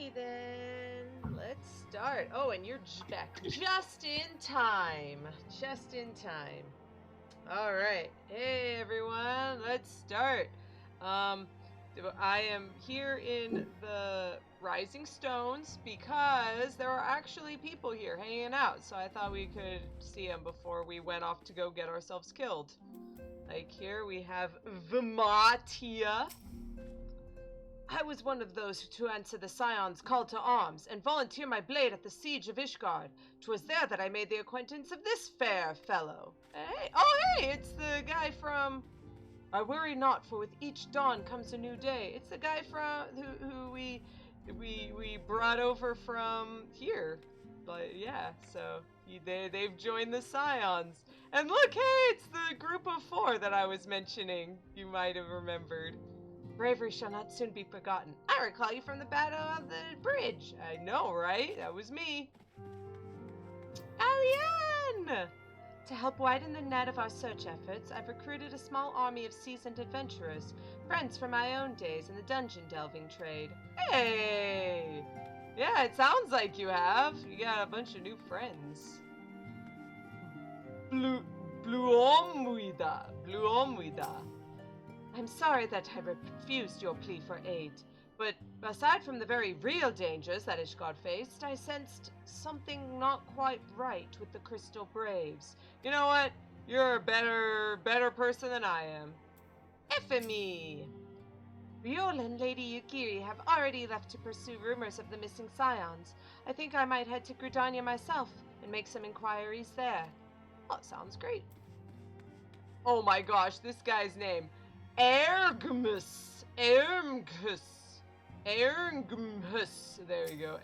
Alrighty then, let's start. Oh, and you're back just in time. Just in time. Alright, hey everyone, let's start. I am here in the Rising Stones because there are actually people here hanging out, so I thought we could see them before we went off to go get ourselves killed. Like here we have Vimatia. I was one of those to answer the Scion's call to arms and volunteer my blade at the siege of Ishgard. 'Twas there that I made the acquaintance of this fair fellow. Hey, oh hey, it's the guy from... I worry not, for with each dawn comes a new day. It's the guy from who we brought over from here. But yeah, so they've joined the Scions. And look, hey, it's the group of 4 that I was mentioning. You might have remembered. Bravery shall not soon be forgotten. I recall you from the Battle of the Bridge. I know, right? That was me. Alian! To help widen the net of our search efforts, I've recruited a small army of seasoned adventurers, friends from my own days in the dungeon delving trade. Hey! Yeah, it sounds like you have. You got a bunch of new friends. Bluomwida. I'm sorry that I refused your plea for aid, but aside from the very real dangers that Ishgard faced, I sensed something not quite right with the Crystal Braves. You know what? You're a better person than I am. Ephemy! Riola and Lady Yukiri have already left to pursue rumors of the missing Scions. I think I might head to Gridania myself and make some inquiries there. Oh, sounds great. Oh my gosh, this guy's name. Ergmus. There you go.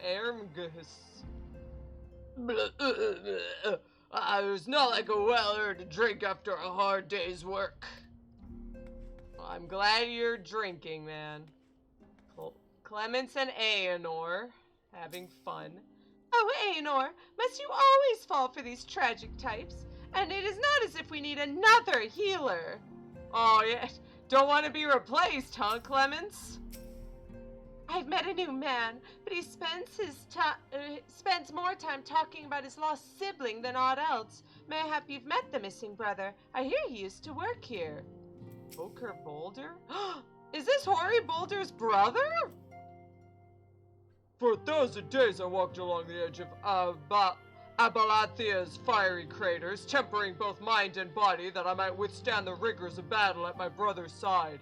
It's not like a well-earned drink after a hard day's work. Well, I'm glad you're drinking, man. Clemens and Aenor having fun. Oh, Aenor, must you always fall for these tragic types? And it is not as if we need another healer. Oh, yeah. Don't want to be replaced, huh, Clemens? I've met a new man, but he spends more time talking about his lost sibling than aught else. Mayhap you've met the missing brother. I hear he used to work here. Oker Boulder? Is this Hoary Boulder's brother? For 1,000 days I walked along the edge of Abalathia's fiery craters, tempering both mind and body that I might withstand the rigors of battle at my brother's side.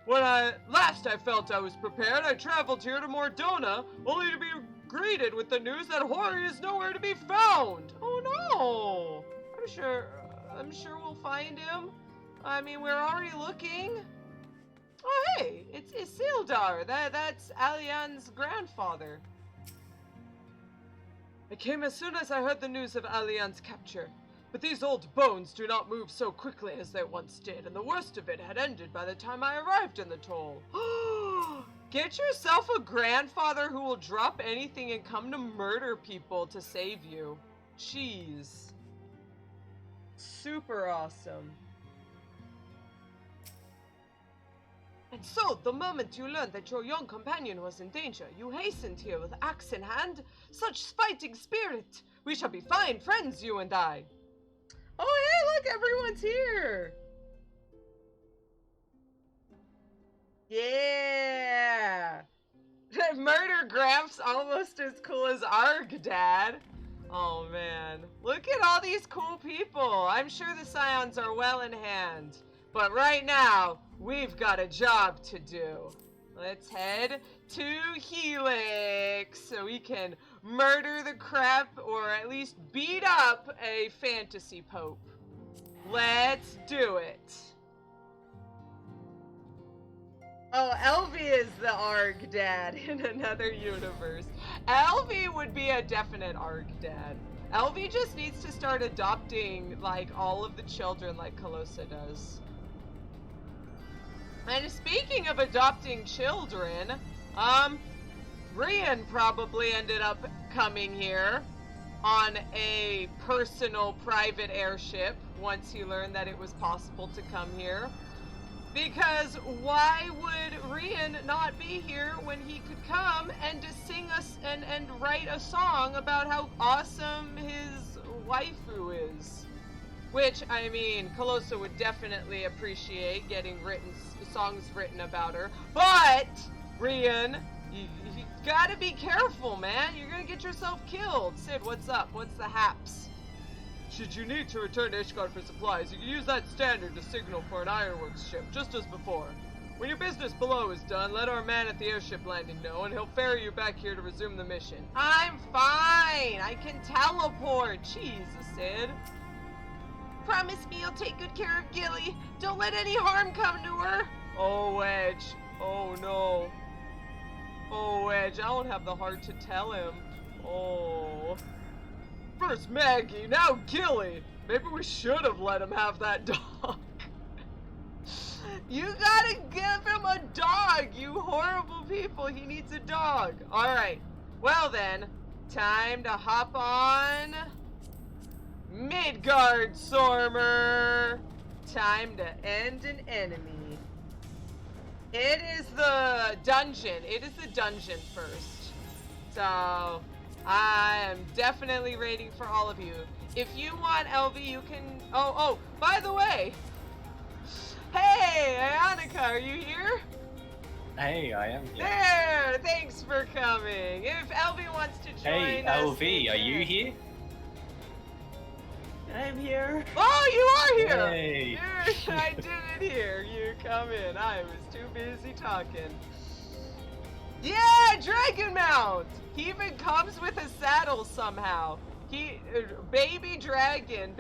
When last I felt I was prepared, I traveled here to Mordona, only to be greeted with the news that Hoary is nowhere to be found. Oh no! I'm sure we'll find him. I mean, we're already looking. Oh hey, it's Isildar. That's Alian's grandfather. I came as soon as I heard the news of Alian's capture. But these old bones do not move so quickly as they once did, and the worst of it had ended by the time I arrived in the toll. Get yourself a grandfather who will drop anything and come to murder people to save you. Jeez. Super awesome. And so, the moment you learned that your young companion was in danger, you hastened here with axe in hand. Such fighting spirit! We shall be fine friends, you and I. Oh, hey, look, everyone's here. Yeah. Murder Gramps almost as cool as Arg Dad. Oh, man. Look at all these cool people. I'm sure the Scions are well in hand. But right now, we've got a job to do. Let's head to Helix so we can murder the crap or at least beat up a fantasy pope. Let's do it. Oh, Elvy is the Arg Dad in another universe. Elvy would be a definite Arg Dad. Elvy just needs to start adopting like all of the children like Calosa does. And speaking of adopting children, Rian probably ended up coming here on a personal private airship once he learned that it was possible to come here. Because why would Rian not be here when he could come and just sing us and write a song about how awesome his waifu is? Which, I mean, Calosa would definitely appreciate getting songs written about her. But, Rian, you gotta be careful, man. You're gonna get yourself killed. Sid, what's up? What's the haps? Should you need to return to Ishgard for supplies, you can use that standard to signal for an ironworks ship, just as before. When your business below is done, let our man at the airship landing know, and he'll ferry you back here to resume the mission. I'm fine! I can teleport! Jesus, Sid. Promise me you'll take good care of Gilly. Don't let any harm come to her. Oh, Wedge. Oh, no. Oh, Wedge, I don't have the heart to tell him. Oh... First Maggie, now Gilly. Maybe we should have let him have that dog. You gotta give him a dog, you horrible people. He needs a dog. Alright, well then, time to hop on Midgard Stormer. Time to end an enemy. It is the dungeon. It is the dungeon first. So... I am definitely waiting for all of you. If you want Elvy, you can... Oh, by the way. Hey, Aeonica, are you here? Hey, I am here. There, thanks for coming. If Elvy wants to join us... Hey, Elvy, are you here? I'm here. Oh, you are here! Hey. I didn't hear you come in. I was too busy talking. Yeah, Dragon Mount! He even comes with a saddle somehow. Baby dragon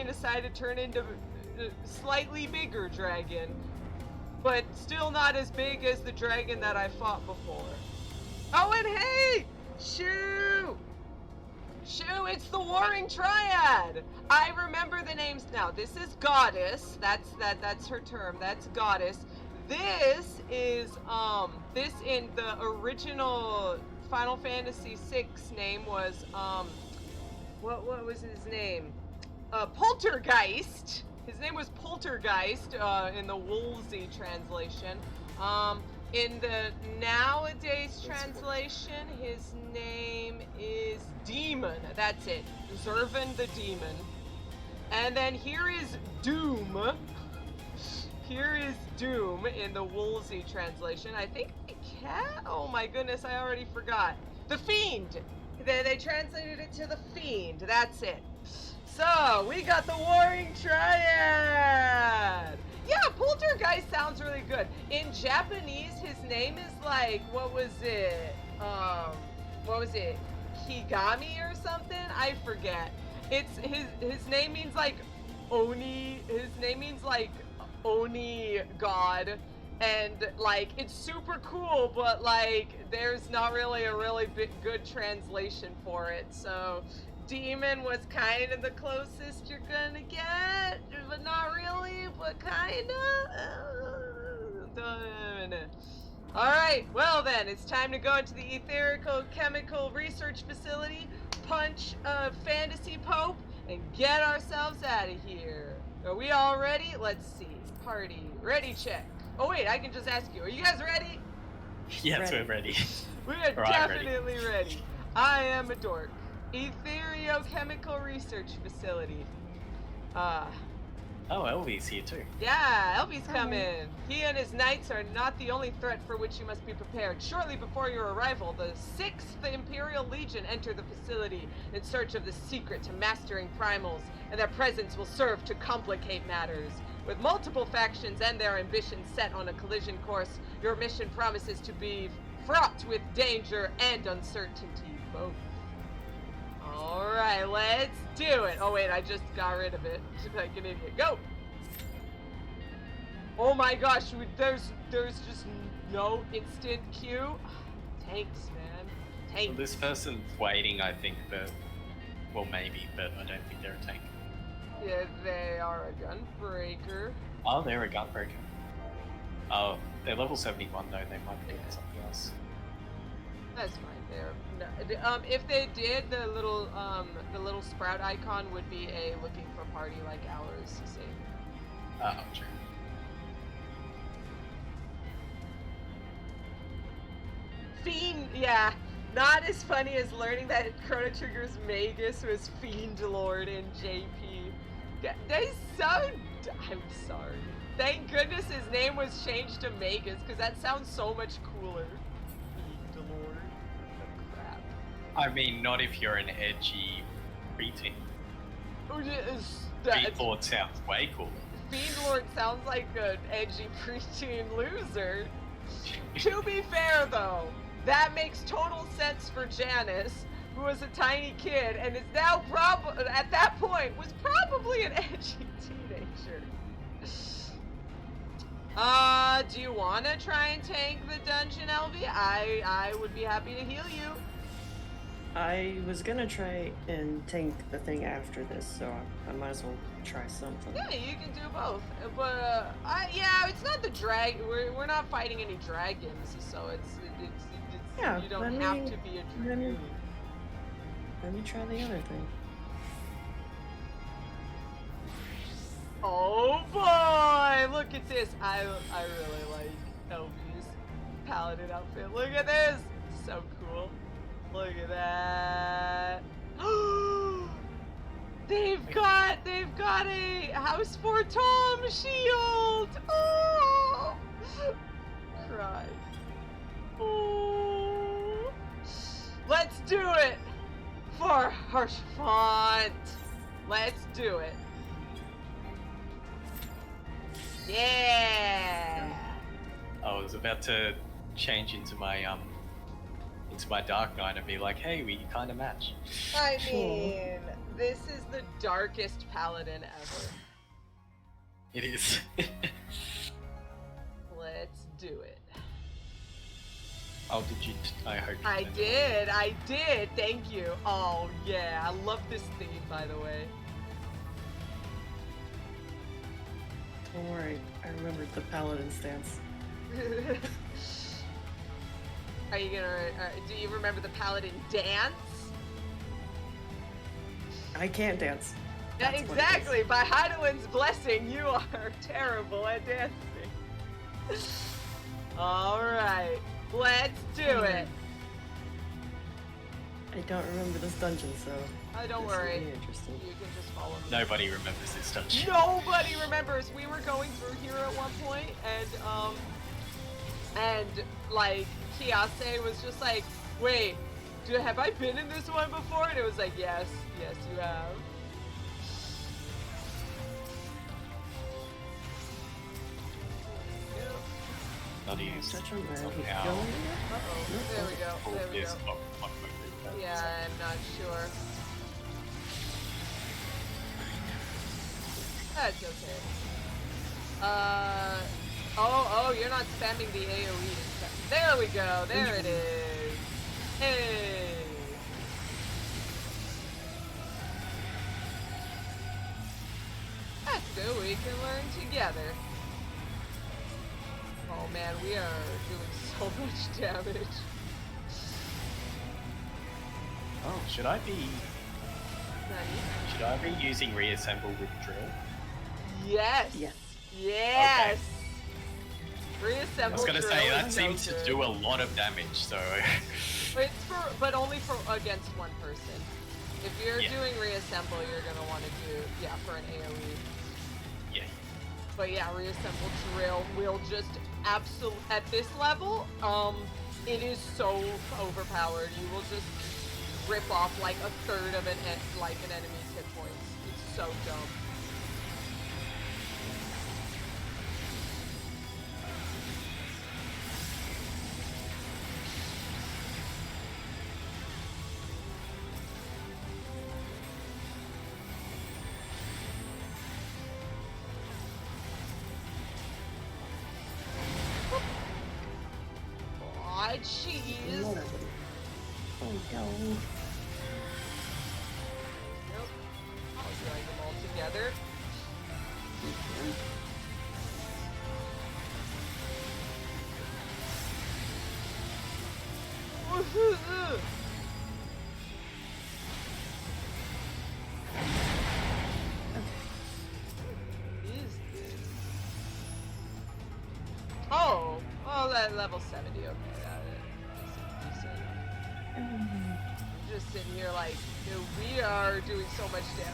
decided to turn into slightly bigger dragon, but still not as big as the dragon that I fought before. Oh, and hey, Shoo, it's the Warring Triad. I remember the names now. This is Goddess. That's her term. That's Goddess. This is this in the original Final Fantasy VI name was what was his name? Poltergeist. His name was Poltergeist in the Woolsey translation. In the nowadays translation, his name is Demon. That's it. Zervan the Demon. And then here is Doom. Here is Doom in the Woolsey translation. I think oh my goodness, I already forgot. The Fiend. They translated it to the Fiend. That's it. So, we got the Warring Triad. Yeah, Poltergeist sounds really good. In Japanese, his name is like, what was it? Higami or something? I forget. It's his name means like Oni. His name means like Oni god, and like it's super cool, but like there's not really a really good translation for it. So Demon was kind of the closest you're gonna get, but not really, but kind of. Alright, well then, it's time to go into the Aethereochemical Research Facility, punch a fantasy pope, and get ourselves out of here. Are we all ready? Let's see. Party. Ready check. Oh wait, I can just ask you. Are you guys ready? Yes, we're ready. We are definitely ready. I am a dork. Aethereochemical Research Facility. Oh, Elvy's here too. Yeah, Elvy's coming. He and his knights are not the only threat for which you must be prepared. Shortly before your arrival, the 6th Imperial Legion enter the facility in search of the secret to mastering primals, and their presence will serve to complicate matters. With multiple factions and their ambitions set on a collision course, your mission promises to be fraught with danger and uncertainty both. Alright, let's do it. Oh wait, I just got rid of it. Like an idiot. Go! Oh my gosh, there's just no instant queue. Tanks, man. Tanks. Well, this person's waiting, I think, well maybe, but I don't think they're a tank. Yeah, they are a gunbreaker. Oh, they're a gunbreaker. Oh, they're level 71 though, they might be something else. That's fine. If they did, the little sprout icon would be a looking for party like ours. See. Oh, true. Fiend, yeah. Not as funny as learning that Chrono Trigger's Magus was Fiend Lord in JP. They so... I'm sorry. Thank goodness his name was changed to Magus, because that sounds so much cooler. Fiend Lord. Oh, crap. I mean, not if you're an edgy preteen. Fiend Lord sounds way cooler. Fiend Lord sounds like an edgy preteen loser. To be fair, though, that makes total sense for Janice, who was a tiny kid and is now at that point was probably an edgy teenager. Do you want to try and tank the dungeon, Elvy? I would be happy to heal you. I was gonna try and tank the thing after this, so I might as well try something. Yeah, you can do both. But yeah, it's not the we're not fighting any dragons, so it's yeah, you don't have to be a dragoon. Let me try the other thing. Oh boy, look at this. I really like Elvy's paladin outfit. Look at this. So cool. Look at that. They've got a House for Tom shield. Oh, cry. Oh, let's do it for Harshfont. Let's do it. Yeah. I was about to change into my Dark Knight and be like, hey, we kind of match. I mean, this is the darkest paladin ever. It is. Let's do it. Oh, did you? I hope you I did. Thank you. Oh, yeah. I love this theme, by the way. Don't worry, I remembered the paladin stance. Are you gonna? Do you remember the paladin dance? I can't dance. Yeah, exactly. By Heidelin's blessing, you are terrible at dancing. All right, let's do it. I don't remember this dungeon, so. Don't worry. Interesting. You can just follow me. Nobody remembers this dungeon. Nobody remembers. We were going through here at one point, and like Chae was just like, "Wait, have I been in this one before?" And it was like, "Yes, you have." Not used. Touch on that. Somehow. There we go. Yeah, I'm not sure. That's okay. Oh, you're not spamming the AoE. There we go. There it is. Hey. That's good. We can learn together. Oh man, we are doing so much damage. Oh, should I be using reassemble with drill? Yes. Yes. Yes. Okay. Reassemble. I was gonna drill say that is seems so to good. do a lot of damage, so. But only for against one person. If you're doing reassemble, you're gonna want to do for an AoE. Yeah. But yeah, reassemble drill will just at this level, it is so overpowered. You will just rip off like a third of an enemy's hit points. It's so dumb. Cheese. Oh no. Nope. I'll drag them all together. Oh, that level 70. Okay, got it. Just sitting here like, dude, we are doing so much damage.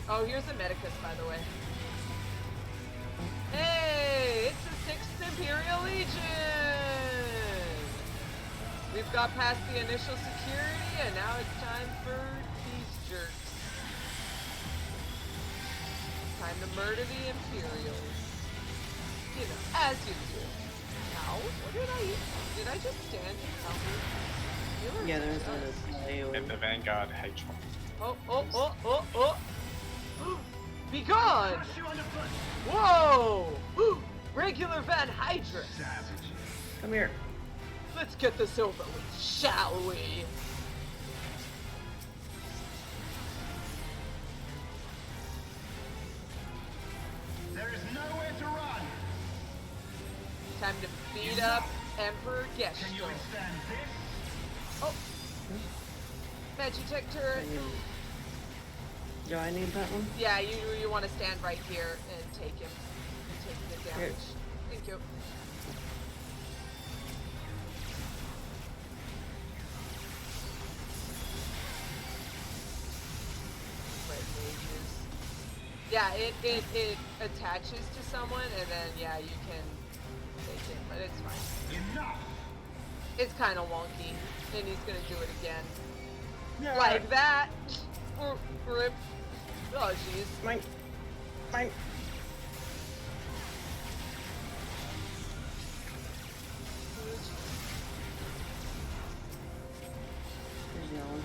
Oh, here's the Medicus, by the way. Hey, it's the 6th Imperial Legion! We've got past the initial security, and now it's time for these jerks. Time to murder the Imperials. You know, as you do. Ow, what did I eat? Did I just stand and tell me? Yeah, there's a AoE. And the Vanguard H1. Oh. Be gone! Whoa! Regular Van Hydra! Come here. Let's get this over with, shall we? There is nowhere to run. Time to beat up Emperor Gestor. Can you withstand this? Oh! Magitech turret. Do I need that one? Yeah, you want to stand right here and take him. Take the damage. Here. Thank you. Yeah, it attaches to someone and then yeah you can take it, but it's fine. Enough. It's kind of wonky, and he's gonna do it again. Yeah. Like that. Rip. Oh jeez. Mine. There's yellow.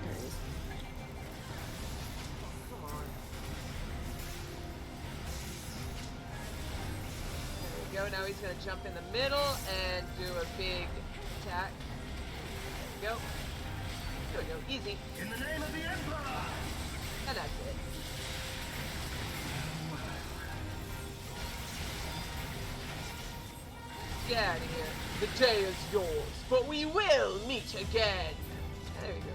There it is. Come on. There we go. Now he's gonna jump in the middle and do a big attack. There we go. There we go. Easy. In the name of the Emperor. And that's it. Get out of here. The day is yours, but we will meet again. There he goes.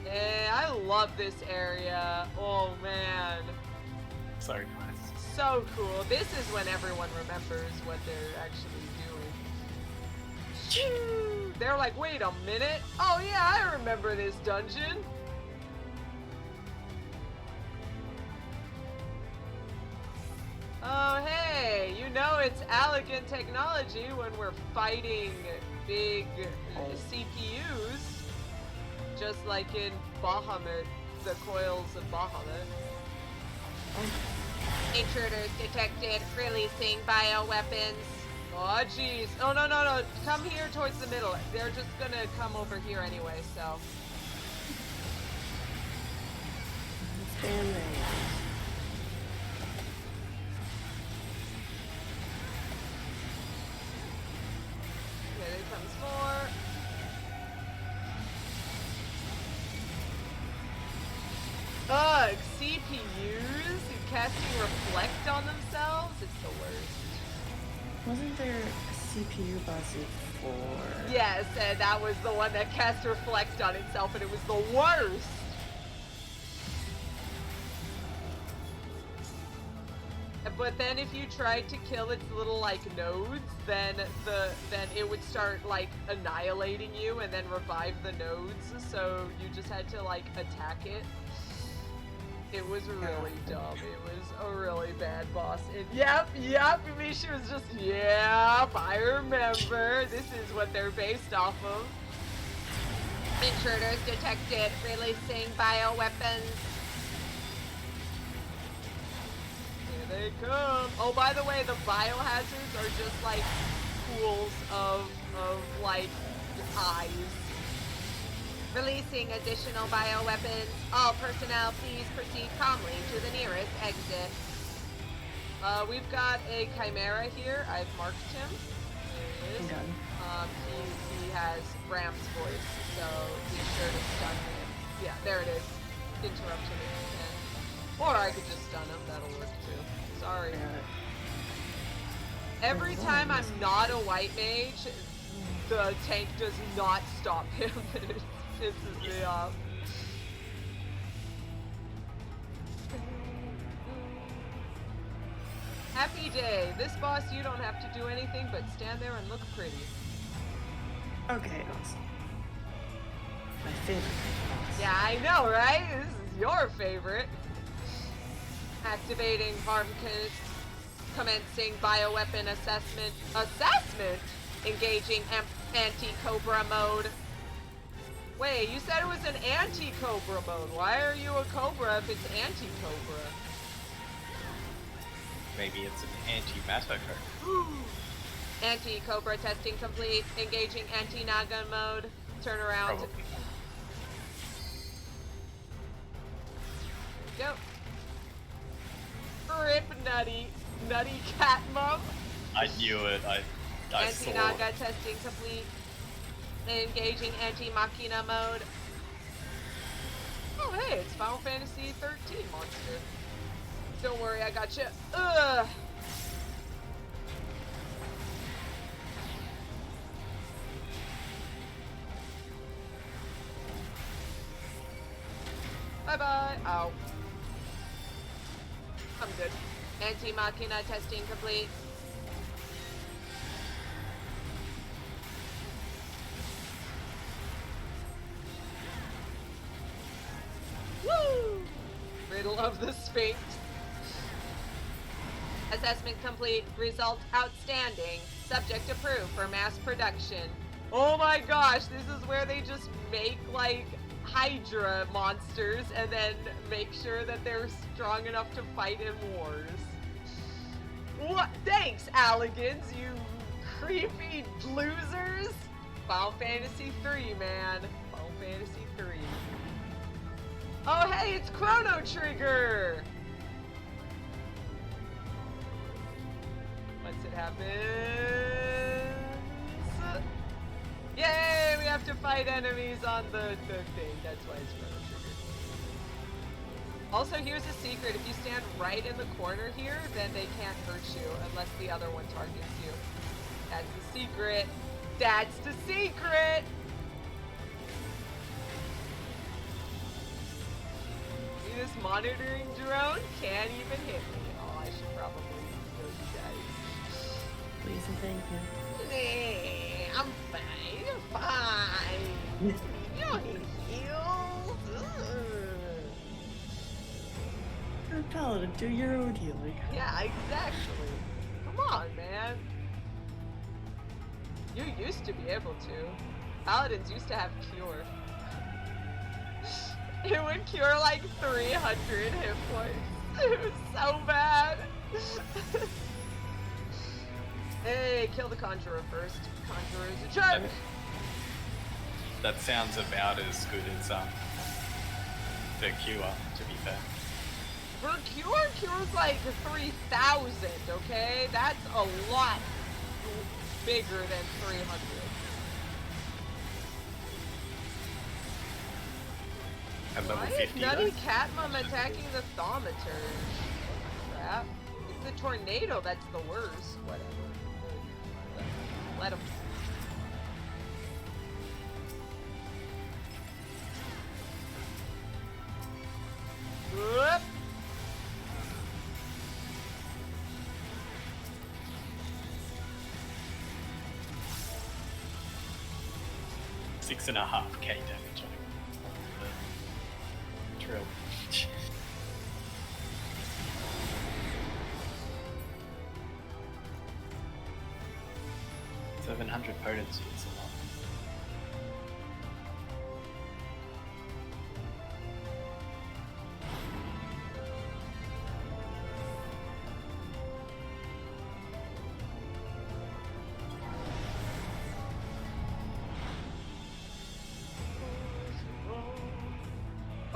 Hey, I love this area. Oh man. So nice. So cool. This is when everyone remembers what they're actually doing. They're like, wait a minute. Oh yeah, I remember this dungeon. Oh hey, you know it's elegant technology when we're fighting big CPUs. Just like in Bahamut, the coils of Bahamut. Intruders detected releasing bioweapons. Oh jeez. Oh no. Come here towards the middle. They're just gonna come over here anyway, so. Stand there. Okay, there comes more. Ugh, CPUs casting reflect on themselves? It's the worst. Wasn't there a CPU boss before? Yes, and that was the one that cast reflect on itself, and it was the worst. But then if you tried to kill its little like nodes, then it would start like annihilating you and then revive the nodes, so you just had to like attack it. It was really dumb. It was a really bad boss. And yep, Misha was just, yep, I remember. This is what they're based off of. Intruders detected releasing bioweapons. Here they come. Oh, by the way, the biohazards are just like pools of like eyes. Releasing additional bioweapons. All personnel, please proceed calmly to the nearest exit. We've got a Chimera here. I've marked him. There he is. Okay. He has Ram's voice, so be sure to stun him. Yeah, there it is. Interrupt him if you can. Or I could just stun him. That'll work too. Sorry. Got it. Every time I'm not a white mage, the tank does not stop him. It pisses me off. Happy day. This boss, you don't have to do anything but stand there and look pretty. Okay, awesome. My favorite boss. Yeah, I know, right? This is your favorite. Activating harm commencing bioweapon assessment. Assessment? Engaging anti-cobra mode. Wait, you said it was an anti-cobra mode. Why are you a cobra if it's anti-cobra? Maybe it's an anti-matter code. Anti-cobra testing complete. Engaging anti-naga mode. Turn around. Probably. Go. Rip nutty. Nutty cat mum. I knew it. I saw it. Anti-naga testing complete. Engaging anti-machina mode. Oh hey, it's Final Fantasy 13 monster. Don't worry, I got you. Ugh. Bye-bye. Ow. I'm good. Anti-machina testing complete. Woo! Riddle of the Sphinx. Assessment complete. Result outstanding. Subject approved for mass production. Oh my gosh, this is where they just make like Hydra monsters and then make sure that they're strong enough to fight in wars. What? Thanks, Alligans, you creepy losers. Final Fantasy 3, man. Final Fantasy 3. Oh hey, it's Chrono Trigger! Once it happens... Yay! We have to fight enemies on the thing. That's why it's Chrono Trigger. Also, here's a secret. If you stand right in the corner here, then they can't hurt you unless the other one targets you. That's the secret. That's the secret! See this monitoring drone? Can't even hit me. Oh, I should probably kill you guys. Please and thank you. Nah, I'm fine. I'm fine. You don't need heals. You're a paladin, do your own healing. Yeah, exactly. Come on, man. You used to be able to. Paladins used to have cure. It would cure like 300 hit points. It was so bad. Hey, kill the Conjurer first. Conjurer is a jerk. That sounds about as good as the cure, to be fair. For cure, cure's like 3,000, okay? That's a lot bigger than 300. At level Why 50 is Nutty though. Catmum attacking the Thaumaturge? Crap. It's the tornado that's the worst. Whatever. Let him. Whoop. $6.5k damage on the drill. 700 potency is a lot.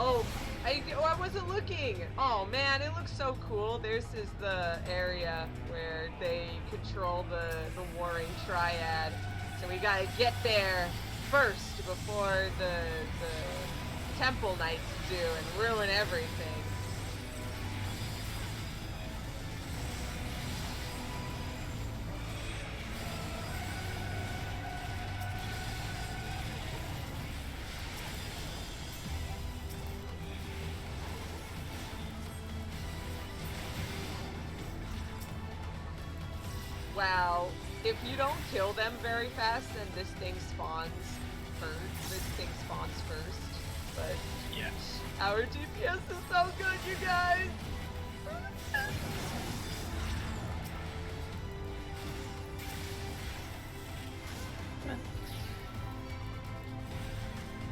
Oh, I wasn't looking. Oh man, it looks so cool. This is the area where they control the warring triad. So we gotta get there first before the temple knights do and ruin everything. wow. If you don't kill them very fast, then this thing spawns first. This thing spawns first. But Yeah. our DPS is so good, you guys!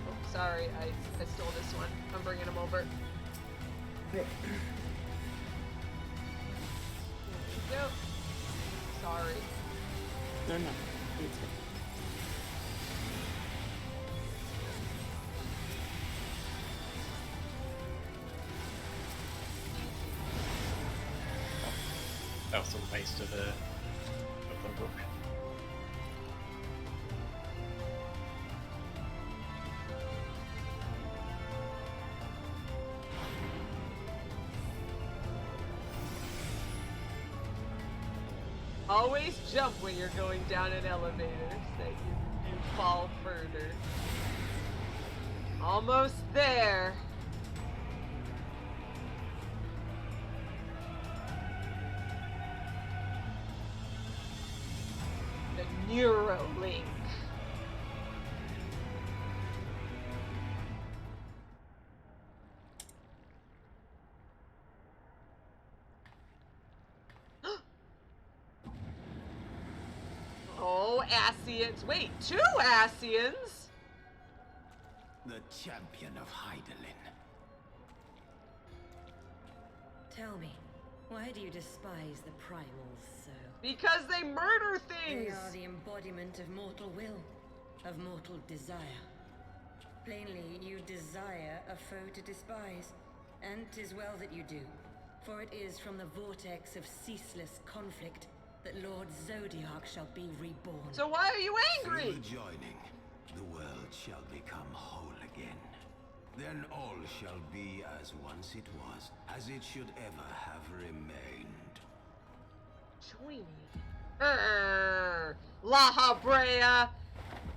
Oh, sorry, I stole this one. I'm bringing him over. Wait. There we go. Sorry. No, it's good. That was a waste of the book. Always jump when you're going down an elevator so that you fall further. Almost there. The Neuralink. Oh, Ascians. Wait, 2 Ascians? The champion of Hydaelyn. Tell me, why do you despise the primals so? Because they murder They things. are the embodiment of mortal will, of mortal desire. Plainly, you desire a foe to despise, and 'tis well that you do, for it is from the vortex of ceaseless conflict that Lord Zodiac shall be reborn. So why are you angry? Through the joining, the world shall become whole again. Then all shall be as once it was, as it should ever have remained. Joining. La Habrea.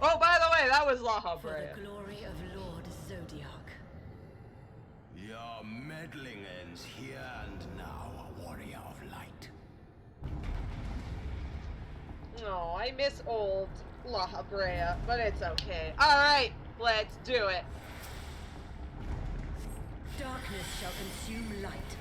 Oh, by the way, that was La For Habrea. the glory of Lord Zodiac. Your meddling ends here and now, warrior of light. Oh, I miss old La Habrea, but it's okay. Alright, let's do it. Darkness shall consume light.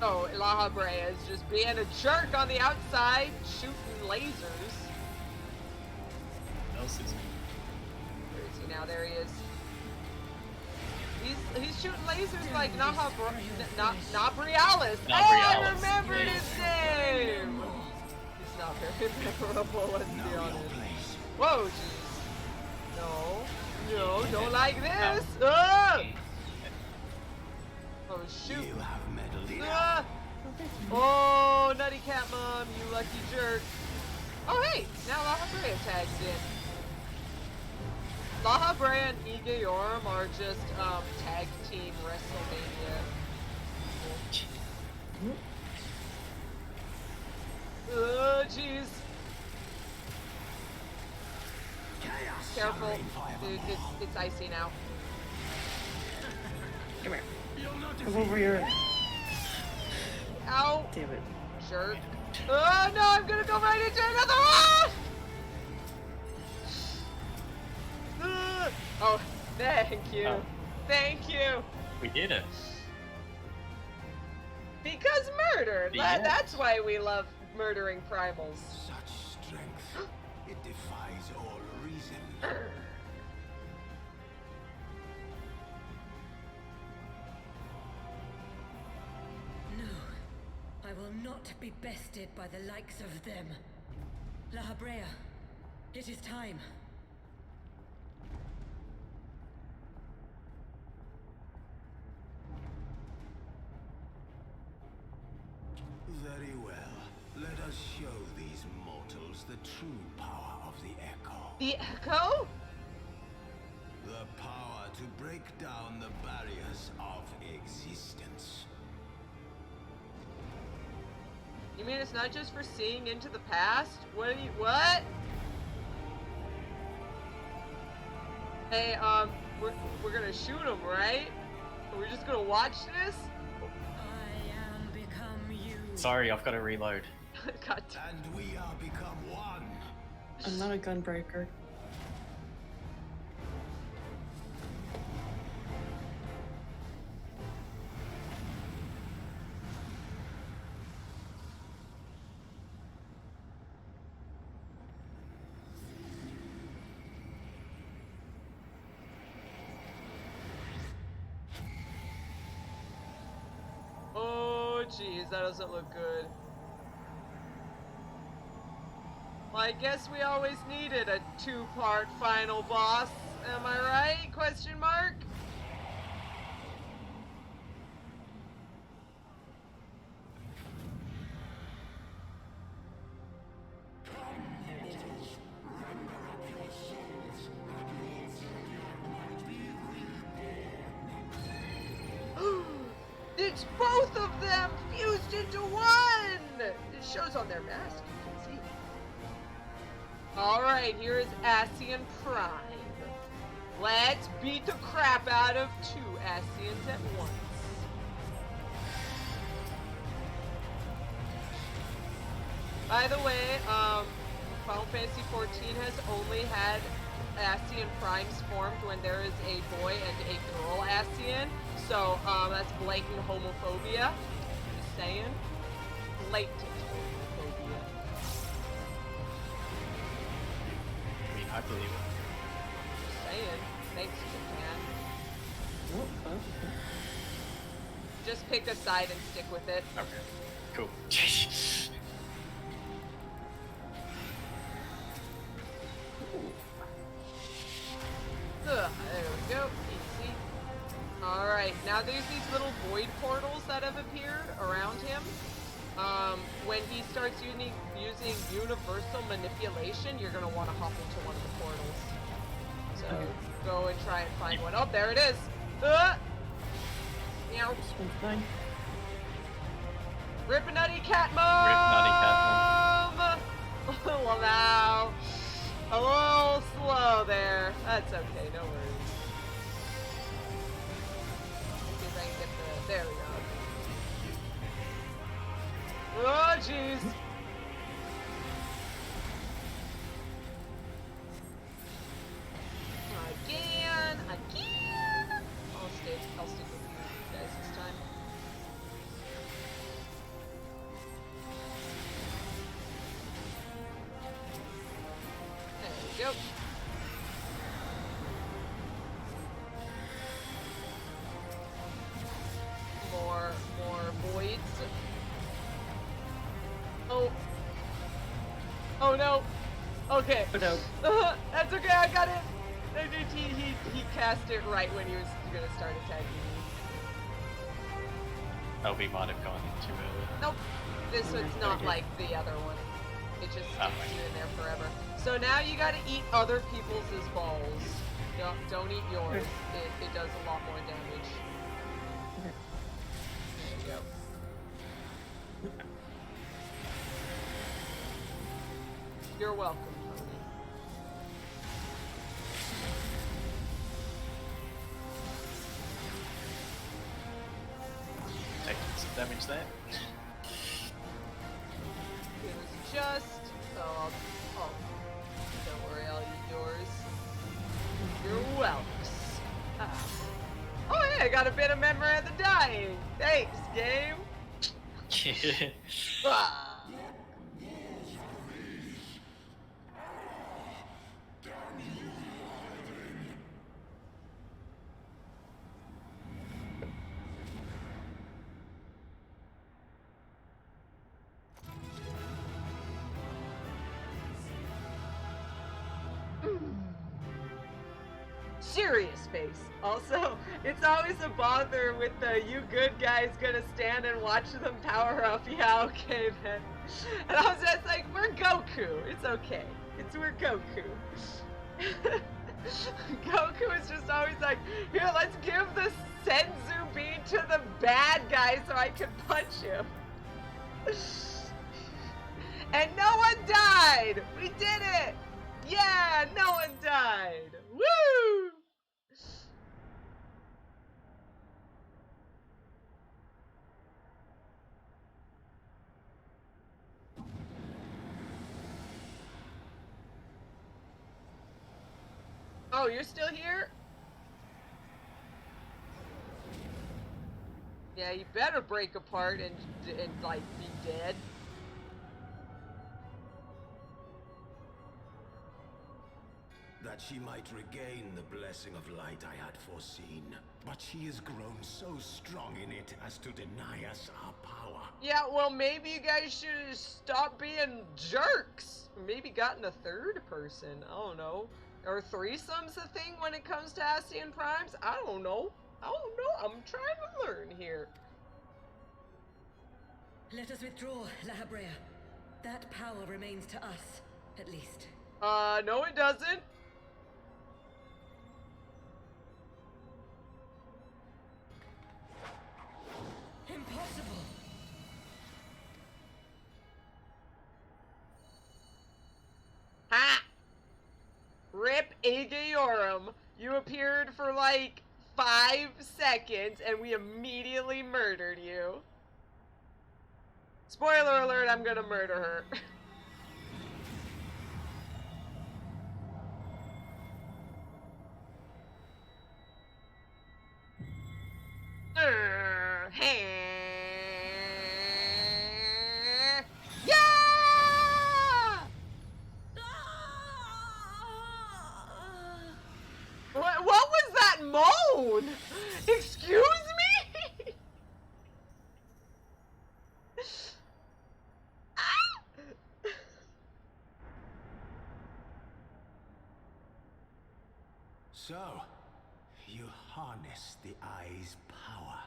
Oh, La Habrea is just being a jerk on the outside, shooting lasers. What else is Where is he now? There he is. He's shooting lasers like Nabrialis. Nabrialis, Oh, I yeah. remembered his name! It's not very memorable, let's be Know your honest. place. Whoa, jeez. No, don't like this! Ah! Oh, shoot. You have meddled enough. Ah! Oh, Nutty Cat Mom, you lucky jerk. Oh, hey, now La Habrea tags in. La Habrea and Igayorum are just, tag team WrestleMania. Oh, jeez. Chaos Careful. shall reign forevermore. Dude, it's icy now. Come here. You'll not Come over here. Ow. Damn it. Jerk. Oh, no, I'm gonna go right into another one! Oh, thank you. Oh. Thank you. We did it. Because murder. Yeah. That's why we love murdering primals. Such strength. It defies all reason. No, I will not be bested by the likes of them. La Habrea, it is time. Very well. Let us show these mortals the true power of the Echo. The Echo? The power to break down the barriers of existence. You mean it's not just for seeing into the past? What? Hey, we're gonna shoot him, right? Are we just gonna watch this? I am become you. Sorry, I've got to reload. God damn. And we are become one. I'm not a gunbreaker. Oh, jeez, that doesn't look good. Well, I guess we always needed a two-part final boss. Am I right? Question mark? It's both of them fused into one! It shows on their mask, you can see. Alright, here is Ascian Prime. Let's beat the crap out of two Ascians at once. By the way, Final Fantasy XIV has only had Ascian Primes formed when there is a boy and a girl Ascian. So, that's blatant homophobia. Just saying. Blatant homophobia. I mean, I believe it. Just saying. Thanks, Japan. Oh, okay. Just pick a side and stick with it. Okay, cool. Ugh, there we go. Easy. Alright, now there's these little void portals that have appeared around him. When he starts using universal manipulation, you're gonna want to hop into one of the portals. So, go and try and find one. Oh, there it is! Meow. This one's fine. Rip-a-nutty cat mode! Well, now, a little slow there. That's okay, no worries. Let's see if I can get the... There we go. Oh, jeez. Again. I'll stick with you guys this time. There we go. More voids. Oh no. Okay. Oh no. That's okay, I got it. He cast it right when he was gonna start attacking me. Elvy might have gone in too early. Nope. This one's not like the other one. It just sticks you in there forever. So now you gotta eat other people's balls. Don't eat yours. It does a lot more damage. Okay. There you go. You're welcome, honey. Taking some damage there. It was just... Oh, don't worry, I'll eat yours. You're welcome. Oh yeah, I got a bit of memory of the dying. Thanks, game. Ah. Serious face. Also, it's always a bother with the you good guys gonna stand and watch them power up. Yeah, okay then. And I was just like, we're Goku. It's okay. We're Goku. Goku is just always like, here, let's give the Senzu bean to the bad guy so I can punch him. And no one died! We did it! Yeah, no one died! Woo! Oh, you're still here? Yeah, you better break apart and like be dead. That she might regain the blessing of light I had foreseen. But she has grown so strong in it as to deny us our power. Yeah, well, maybe you guys should stop being jerks. Maybe gotten a third person. I don't know. Are threesomes a thing when it comes to Ascian primes? I don't know. I'm trying to learn here. Let us withdraw, La Habrea. That power remains to us, at least. No it doesn't. Impossible! Ha! Rip Aethereochemical. You appeared for like 5 seconds and we immediately murdered you. Spoiler alert, I'm gonna murder her. Yeah! What was that moan? Excuse me? So, you harness the eye's power.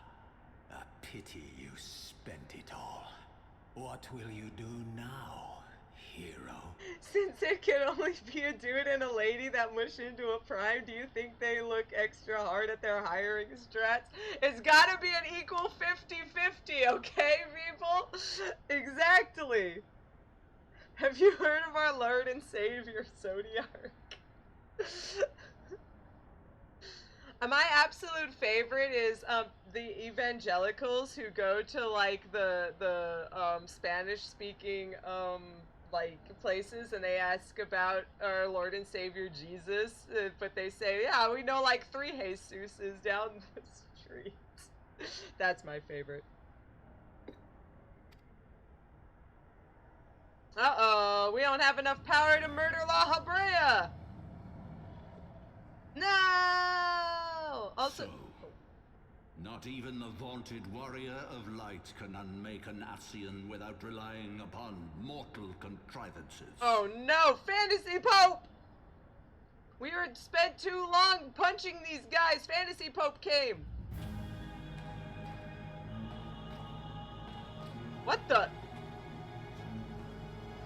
A pity you spent it all. What will you do now, hero? Since it can only be a dude and a lady that mush into a prime, do you think they look extra hard at their hiring strats? It's gotta be an equal 50-50, okay, people? Exactly. Have you heard of our Lord and Savior, Zodiac? My absolute favorite is the evangelicals who go to like the Spanish speaking like places and they ask about our Lord and Savior Jesus, but they say, yeah, we know like 3 Jesuses down the street. That's my favorite. Uh-oh, we don't have enough power to murder La Habrea! No! Also, So, not even the vaunted warrior of light can unmake an Ascian without relying upon mortal contrivances. oh no, Fantasy Pope! We were spent too long punching these guys. Fantasy Pope came. What the?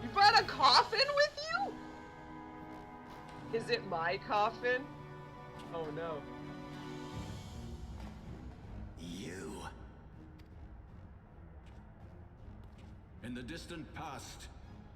You brought a coffin with you? Is it my coffin? Oh no. You. In the distant past,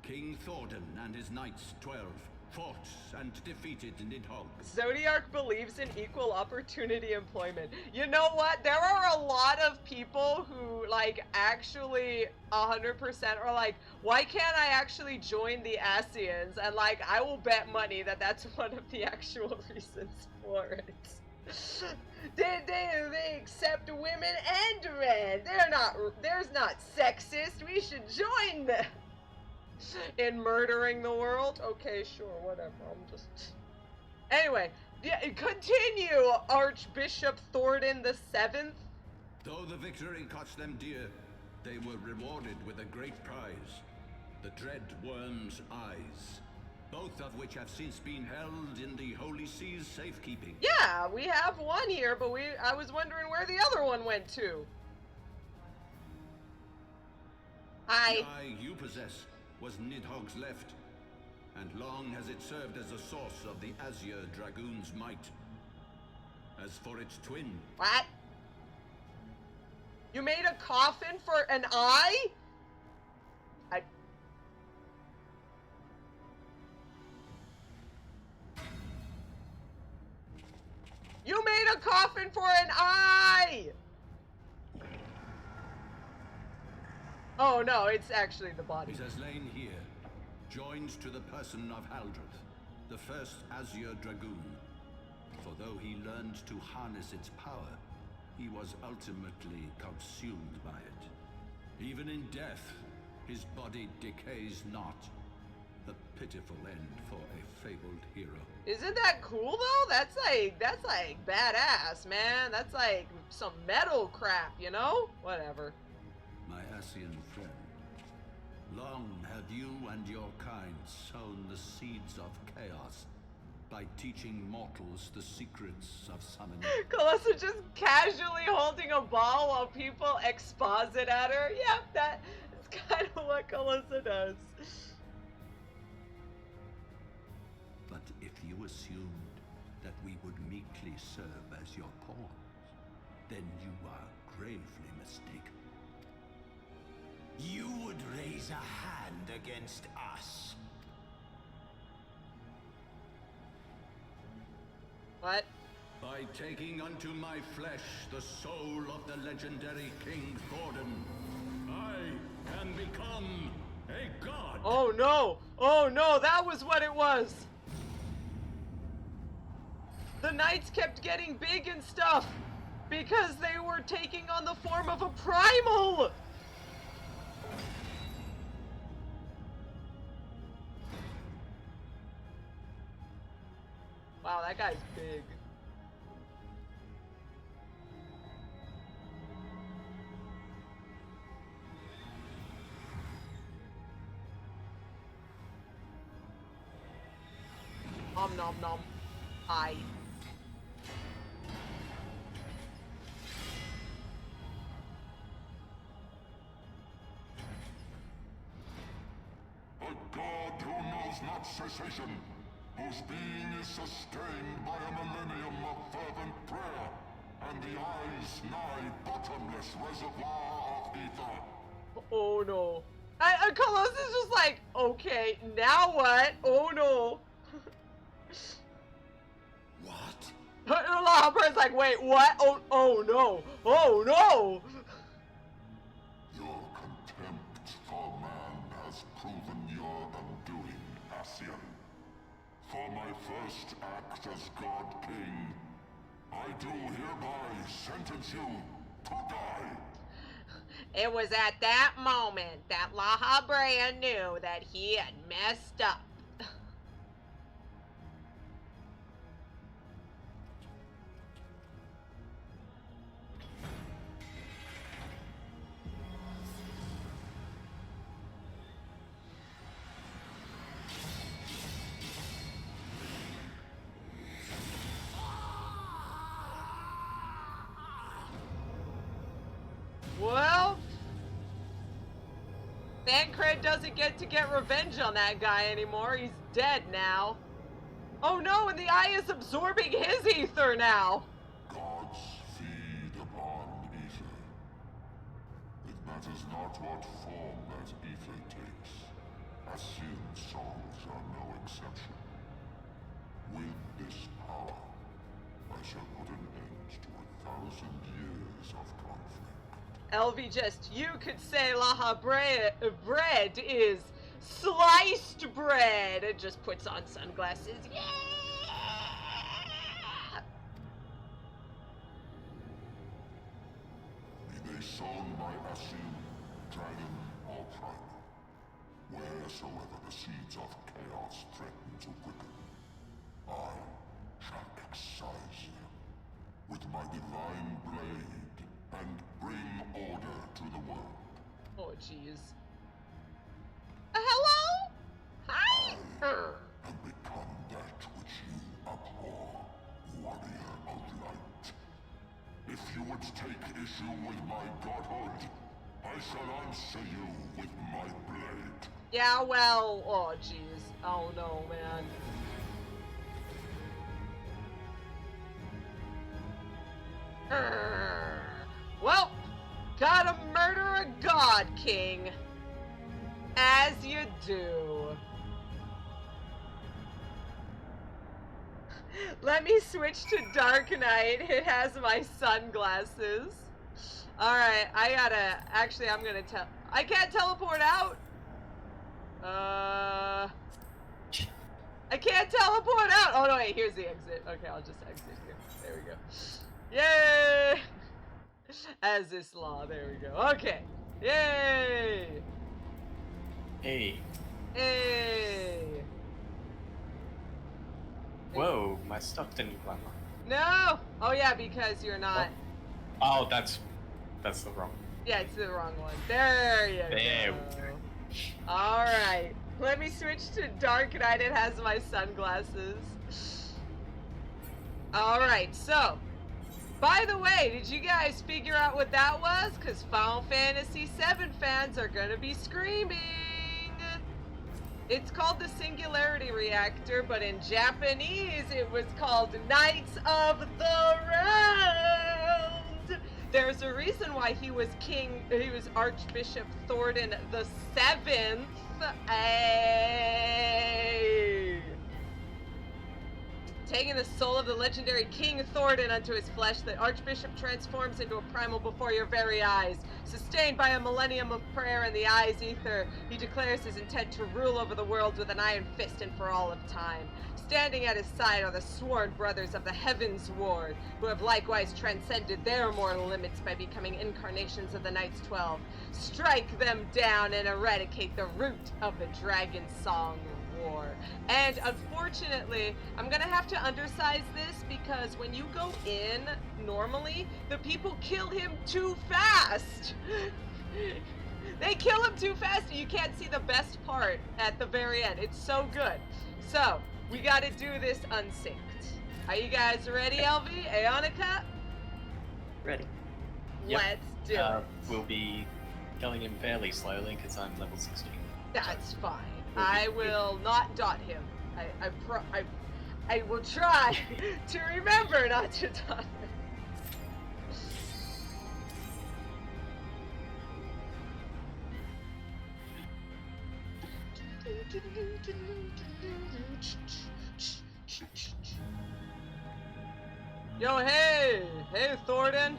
King Thordan and his knights 12 fought and defeated Nidhogg. Zodiac believes in equal opportunity employment. You know what? There are a lot of people who, like, actually 100% are like, why can't I actually join the Ascians? And, like, I will bet money that that's one of the actual reasons for it. They accept women and men. There's not sexist. We should join them. In murdering the world? Okay, sure, whatever. I'm just... Anyway, yeah, continue, Archbishop Thordan the 7th. Though the victory cost them dear, they were rewarded with a great prize. The dread worm's eyes. Both of which have since been held in the Holy See's safekeeping. Yeah, we have one here, but I was wondering where the other one went to. The eye you possess was Nidhogg's left, and long has it served as a source of the Azure Dragoon's might. As for its twin... What? You made a coffin for an eye? You made a coffin for an eye! Oh no, it's actually the body. It has lain here, joined to the person of Haldreth, the first Azure Dragoon. though he learned to harness its power, he was ultimately consumed by it. Even in death, his body decays not. A pitiful end for a fabled hero. Isn't that cool though? That's like badass, man. That's like some metal crap, you know? Whatever. My Ascian friend, long have you and your kind sown the seeds of chaos by teaching mortals the secrets of summoning. Calosa just casually holding a ball while people exposit at her. Yep, that's kind of what Calosa does. But if you assumed that we would meekly serve as your pawns, then you are gravely mistaken. You would raise a hand against us. What? By taking unto my flesh the soul of the legendary King Gordon, I can become a god. Oh no! Oh no, that was what it was! The knights kept getting big and stuff because they were taking on the form of a primal! Wow, that guy's big. Nom nom nom. Hi. A god who knows not cessation, whose being is sustained by a millennium of fervent prayer, and the eye's nigh bottomless reservoir of ether. Oh no. Calosa's just like, okay, now what? Oh no. What? Lahabra's like, wait, what? Oh no. Oh no. Your contempt for man has proven your undoing, Ascian. For my first act as God King, I do hereby sentence you to die. It was at that moment that Lahabrea knew that he had messed up. Well, Thancred doesn't get revenge on that guy anymore. He's dead now. Oh no, and the eye is absorbing his ether now. Gods feed upon ether. It matters not what form that ether takes. Ascian souls are no exception. With this power, I shall put an end to 1,000 years of conflict. Elvy you could say Lahabrea bread is sliced bread. It just puts on sunglasses. Yeah! Be they sown by Ascian, dragon, or primal, wheresoever the seeds of chaos threaten to quicken, I shall excise them with my divine blade and bring order to the world. Oh, jeez. Hello? Hi? And become that which you abhor, warrior of light. If you would take issue with my godhood, I shall answer you with my blade. Yeah, well, oh, jeez. Oh, no, man. Well, gotta murder a god king. As you do. Let me switch to Dark Knight. It has my sunglasses. Alright, actually, I'm gonna I can't teleport out. I can't teleport out! Oh no, wait, here's the exit. Okay, I'll just exit here. There we go. Yay! As is law, there we go. Okay. Yay! Hey. Hey! Whoa, my stuff didn't run. No! Oh yeah, because you're not... Oh, that's the wrong. Yeah, it's the wrong one. There you There go. we go. Alright. Let me switch to Dark Knight. It has my sunglasses. Alright, so. By the way, did you guys figure out what that was? Because Final Fantasy VII fans are going to be screaming. It's called the Singularity Reactor, but in Japanese it was called Knights of the Round. There's a reason why he was Archbishop Thornton the Seventh. Ay. Taking the soul of the legendary King Thornton unto his flesh, the Archbishop transforms into a primal before your very eyes. Sustained by a millennium of prayer in the eye's ether, he declares his intent to rule over the world with an iron fist and for all of time. Standing at his side are the sworn brothers of the Heavensward, who have likewise transcended their mortal limits by becoming incarnations of the Knights 12. Strike them down and eradicate the root of the Dragon Song War. And unfortunately, I'm gonna have to undersize this because when you go in, normally, the people kill him too fast. They kill him too fast and you can't see the best part at the very end. It's so good. So, we gotta do this unsynced. Are you guys ready, Elvy? Aeonica? Ready. Yep. Let's do it. We'll be killing him fairly slowly because I'm level 16. That's fine. I will not dot him. I will try to remember not to dot him. Yo, hey! Hey, Thornton!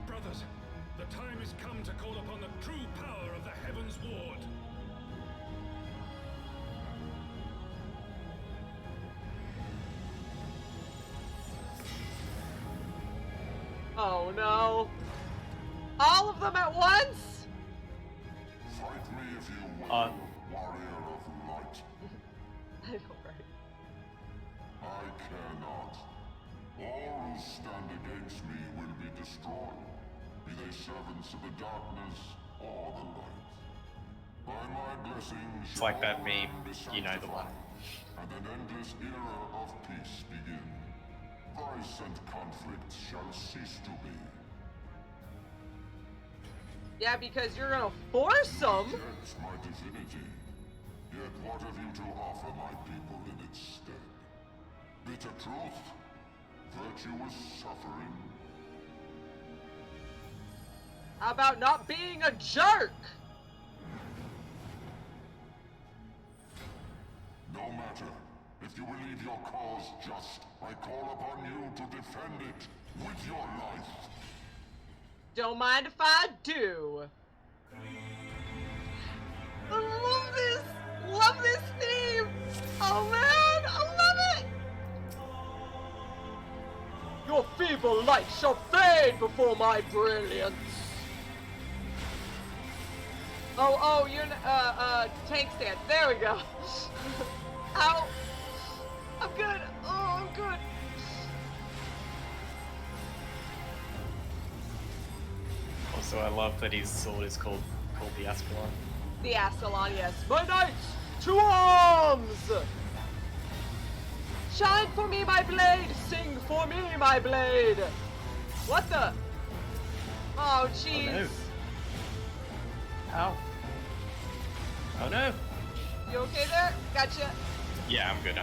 Brothers, the time has come to call upon the true power of the Heavensward. Oh no. All of them at once? Fight me if you will, warrior of light. I know, right? I care not. All who stand against me will be destroyed, be they servants of the darkness or the light. By my blessing It's shall like that all meme, men be you know the one. sanctified, and an endless era of peace begin. Vice and conflict shall cease to be. Yeah, because you're gonna force them. Rejects my divinity. Yet what have you to offer my people in its stead? Bitter truth? Virtuous suffering? How about not being a jerk? No matter. If you believe your cause just, I call upon you to defend it with your life. Don't mind if I do. I love this! Love this theme! Oh man, I love it! Your feeble light shall fade before my brilliance. Oh, you're tank stance. There we go. Ow! I'm good. Oh, I'm good. Also, I love that his sword is called the Ascalon. The Ascians, yes. My knights, to arms! Shine for me, my blade! Sing for me, my blade! What the? Oh, jeez. Oh, no. Ow. Oh no. You okay there? Gotcha. Yeah, I'm good.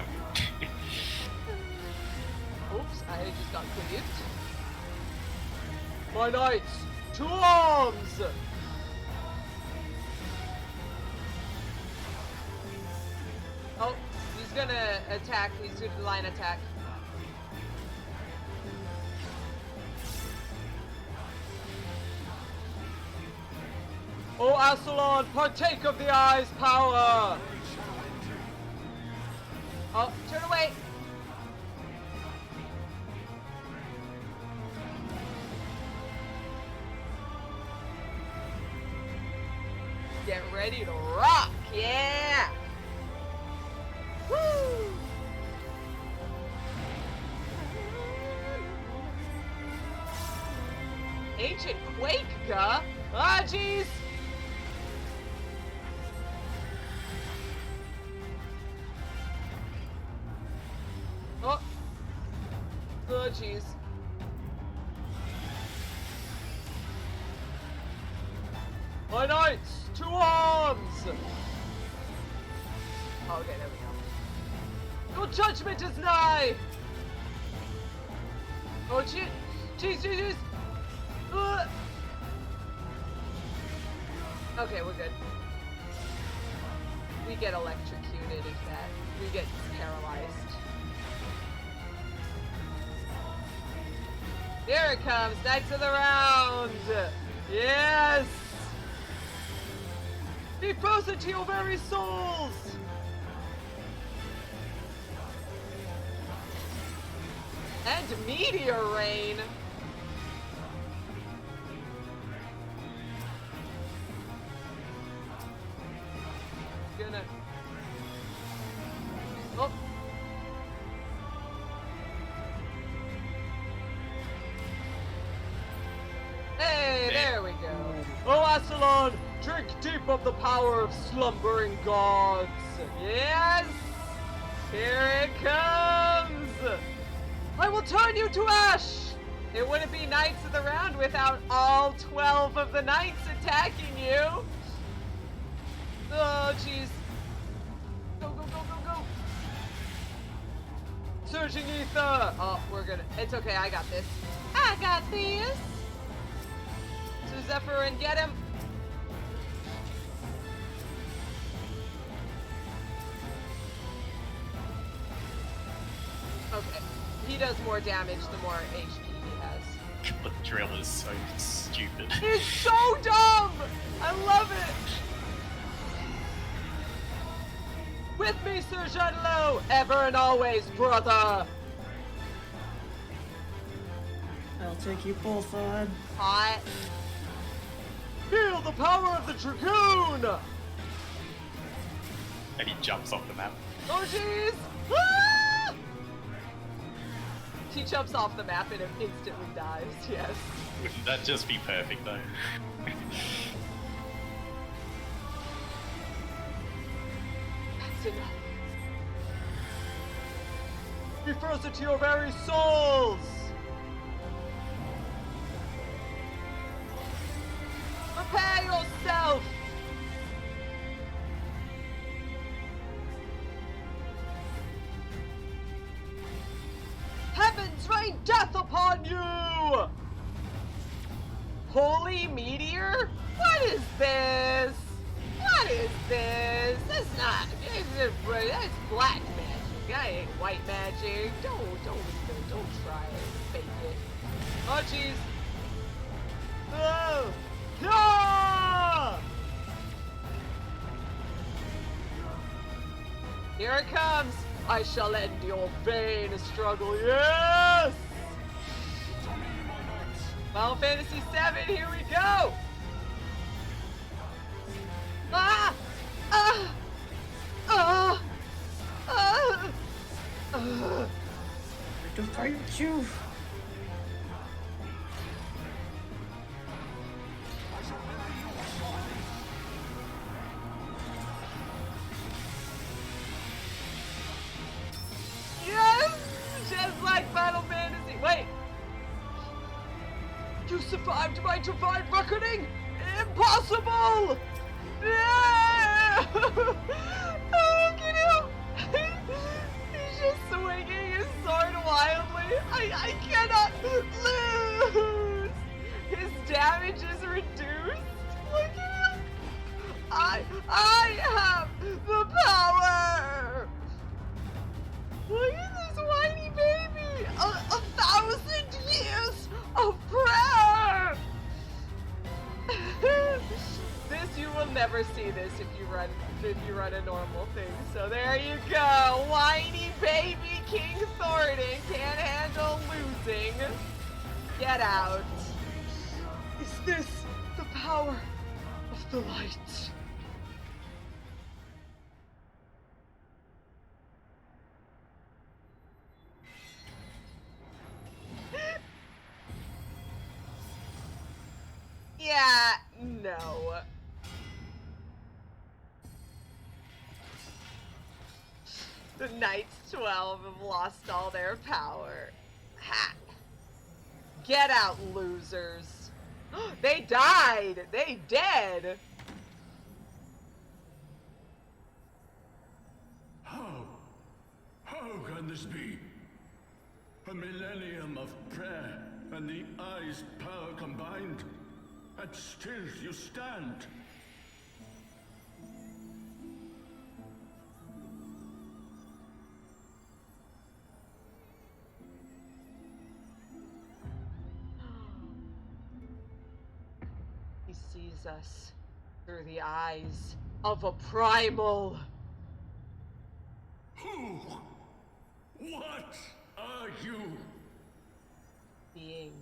Oops, I just got cleaved. My knights, to arms! Oh, he's gonna attack. He's gonna line attack. Oh, Ascians, partake of the eye's power! Oh, turn away! Get ready to rock, yeah! Woo! Ancient Quake, guh! Ah, jeez! Oh! Oh, jeez. My knights! 2 arms! Okay, there we go. Your judgment is nigh! Oh, jeez! Jeez! Okay, we're good. We get electrocuted if that. We get paralyzed. Here it comes, Knights of the Round! Yes! Be frozen to your very souls! And meteor rain! Gonna... Oh! Hey, there we go. Oh, Ascians, drink deep of the power of slumbering gods. Yes! Here it comes! I will turn you to ash! It wouldn't be Knights of the Round without all 12 of the knights attacking you. Oh, jeez. Go! Surging ether! Oh, we're gonna... It's okay, I got this. I got this! So Zephyr and get him! Okay. He does more damage the more HP he has. The drill is so stupid. He's so dumb! I love it! With me, Sir Jean-Lo! Ever and always, brother! I'll take you both on. Hot. Feel the power of the Dragoon! And he jumps off the map. Oh jeez! Ah! He jumps off the map and instantly dies, yes. Wouldn't that just be perfect though? That's enough. Be frozen to your very souls! Prepare yourself! Heavens rain death upon you! Holy meteor? What is this? What is this? That's not. That's black magic. I ain't white magic. Don't try and fake it. Oh jeez. Oh. No! Here it comes! I shall end your vain struggle, yes! Final Fantasy VII, here we go! Ah! Ah! Ah! Ah! To fight you. Yes! Just like Final Fantasy. Wait! You survived my divine reckoning? Impossible! Yeah! Oh, look at him! He's just swinging his sword wildly. I cannot lose! His damage is reduced. Look at him! I have the power! see this if you run a normal thing. So there you go. Whiny baby King Thoradin can't handle losing. Get out. Is this the power of the light? Yeah, no. The Knights 12 have lost all their power. Ha! Get out, losers. They died! They dead! How? How can this be? A millennium of prayer and the Eye's power combined, and still you stand. He sees us through the eyes of a primal. Who? What are you? Being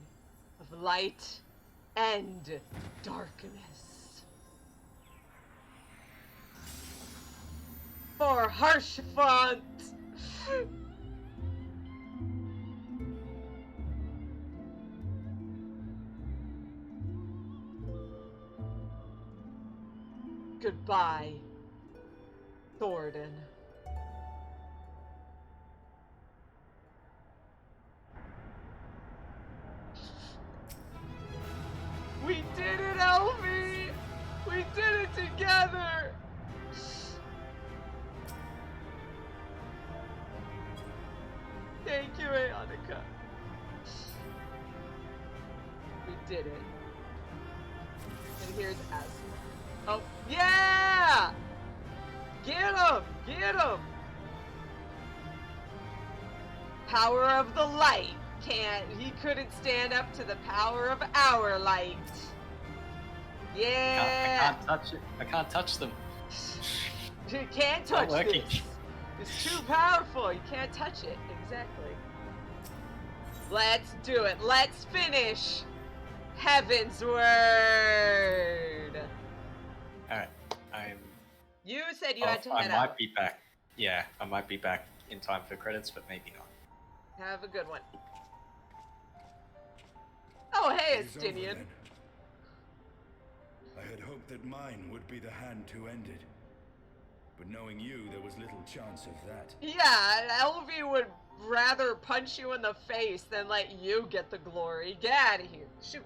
of light and darkness. For Harshfont! Goodbye, Thoradin. We did it, Elvy! We did it together! Thank you, Aeonica. We did it. And here's Ascians. Oh, yeah! Get him! Get him! Power of the light. He couldn't stand up to the power of our light. Yeah! I can't touch it. I can't touch them. You can't touch this. It's too powerful. You can't touch it. Exactly. Let's do it. Let's finish Heavensward. Alright, You said you had to head I out. might be back. Yeah, I might be back in time for credits, but maybe not. Have a good one. Oh, hey, It is over Estinian. then. I had hoped that mine would be the hand to end it. But knowing you, there was little chance of that. Yeah, Elvy would rather punch you in the face than let you get the glory. Get out of here. Shoot.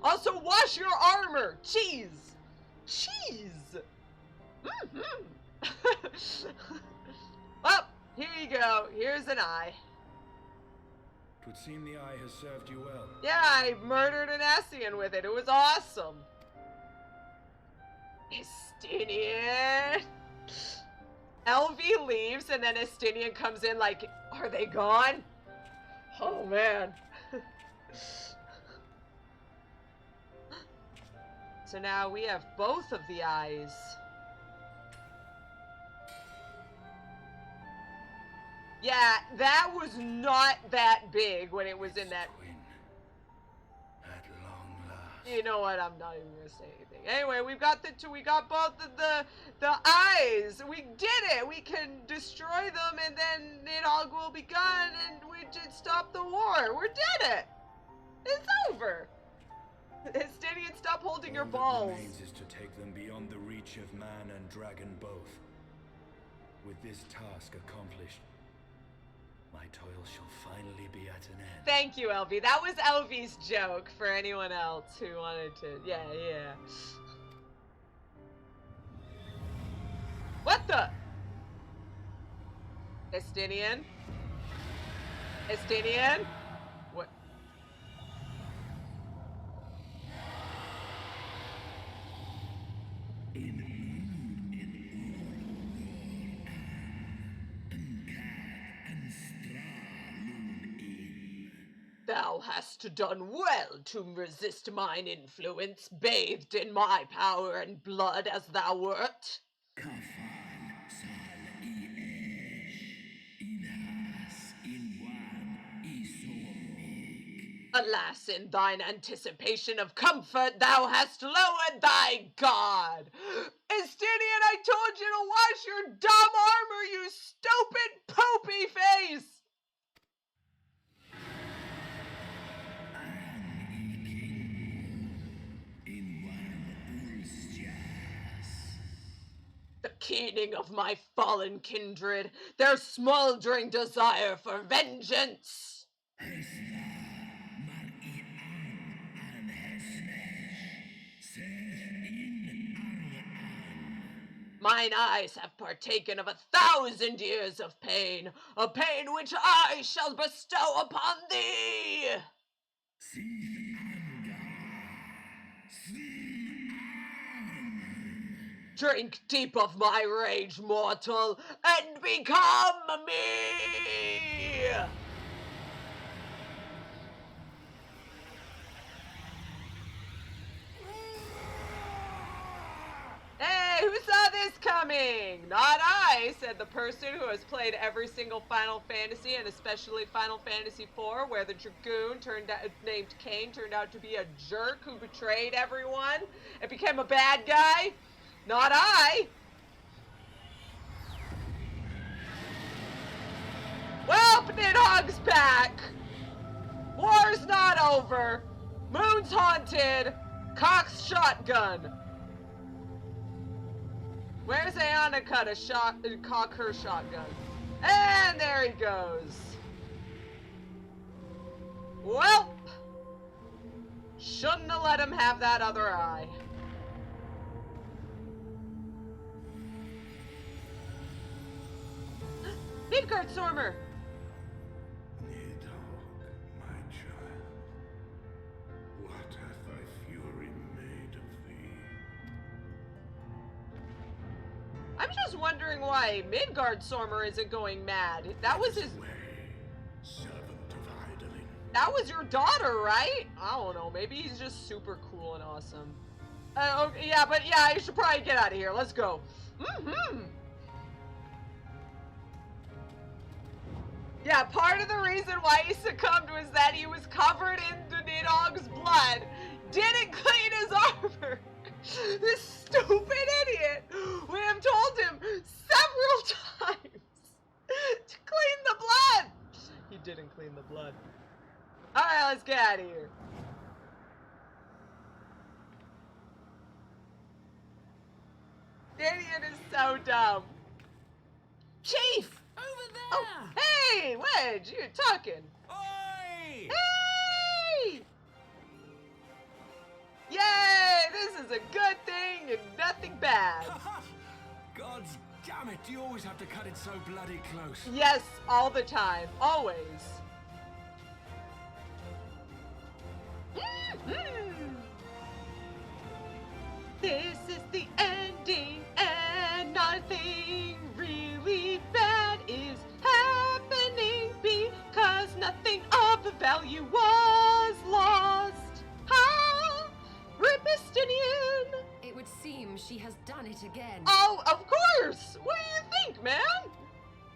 Also, wash your armor. Cheese. Cheese. Well, here you go. Here's an eye. Twould seem the Eye has served you well. Yeah, I murdered an Ascian with it. It was awesome. Estinian. Elvy leaves, and then Estinian comes in like, are they gone? Oh, man. So now we have both of the eyes. Yeah, that was not that big when it was in that. Quinn, at long last. You know what? I'm not even gonna say anything. Anyway, we got both of the eyes. We did it. We can destroy them, and then it all will be gone, and we just stop the war. We did it. It's over. Estinian, stop holding your All balls. that remains is to take them beyond the reach of man and dragon both. With this task accomplished, my toil shall finally be at an end. Thank you, Elvy. That was Elvy's joke for anyone else who wanted to. Yeah. What the? Estinian? Estinian? What? thou hast done well to resist mine influence, bathed in my power and blood as thou wert. Alas, in thine anticipation of comfort, thou hast lowered thy god. Estinian, I told you to wash your dumb armor, you stupid poopy face! The keening of my fallen kindred, their smoldering desire for vengeance. Mine eyes have partaken of 1,000 years of pain, a pain which I shall bestow upon thee! Drink deep of my rage, mortal, and become me! Hey, who saw this coming? Not I, said the person who has played every single Final Fantasy, and especially Final Fantasy IV, where the Dragoon named Cain turned out to be a jerk who betrayed everyone and became a bad guy. Not I. Well, Nidhogg's back. War's not over. Moon's haunted. Cock's shotgun. Where's Aeonica to cock her shotgun? And there he goes. Welp. Shouldn't have let him have that other eye. Midgardsormr! Nidhogg, my child, what hath thy fury made of thee? I'm just wondering why Midgardsormr isn't going mad. That was his... Way, servant of Idolin. That was your daughter, right? I don't know. Maybe he's just super cool and awesome. Okay, yeah, but yeah, I should probably get out of here. Let's go. Yeah, part of the reason why he succumbed was that he was covered in Nidhogg's blood. Didn't clean his armor. This stupid idiot. We have told him several times to clean the blood. He didn't clean the blood. Alright, let's get out of here. Idiot is so dumb. Chief! Over there! Oh, hey, Wedge, you're talking. Oi! Hey! Yay! This is a good thing and nothing bad. God damn it, you always have to cut it so bloody close. Yes, all the time. Always. This is the ending and nothing really bad is happening because nothing of value was lost. Ha! Rip Estinian! It would seem she has done it again. Oh, of course! What do you think, man?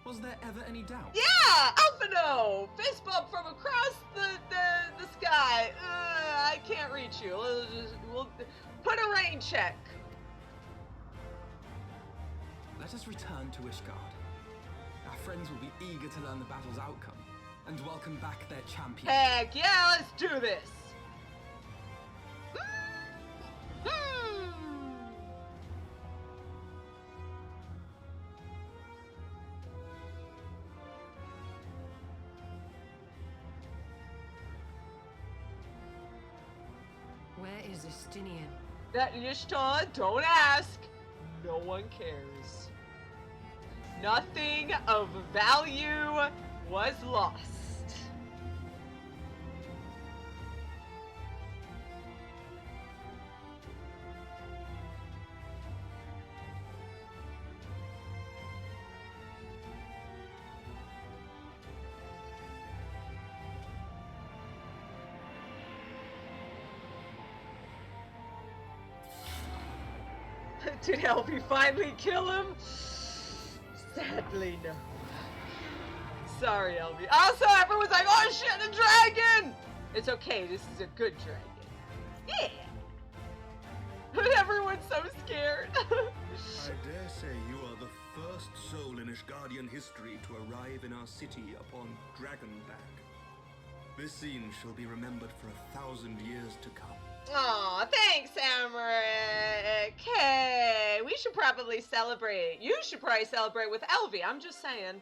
Was there ever any doubt? Yeah! Alphino! Fist bump from across the sky. I can't reach you. We'll put a rain check. Let us return to Ishgard. Our friends will be eager to learn the battle's outcome and welcome back their champion. Heck yeah, let's do this! Where is Estinian? That Ishtar, don't ask. No one cares. Nothing of value was lost. Did Elvy finally kill him? Sadly, no. Sorry, Elvy. Also, everyone's like, oh shit, a dragon! It's okay, this is a good dragon. Yeah! But everyone's so scared. I dare say you are the first soul in Ishgardian history to arrive in our city upon Dragonback. This scene shall be remembered for 1,000 years to come. Aw, thanks, Amrit. Okay, we should probably celebrate. You should probably celebrate with Elvy, I'm just saying.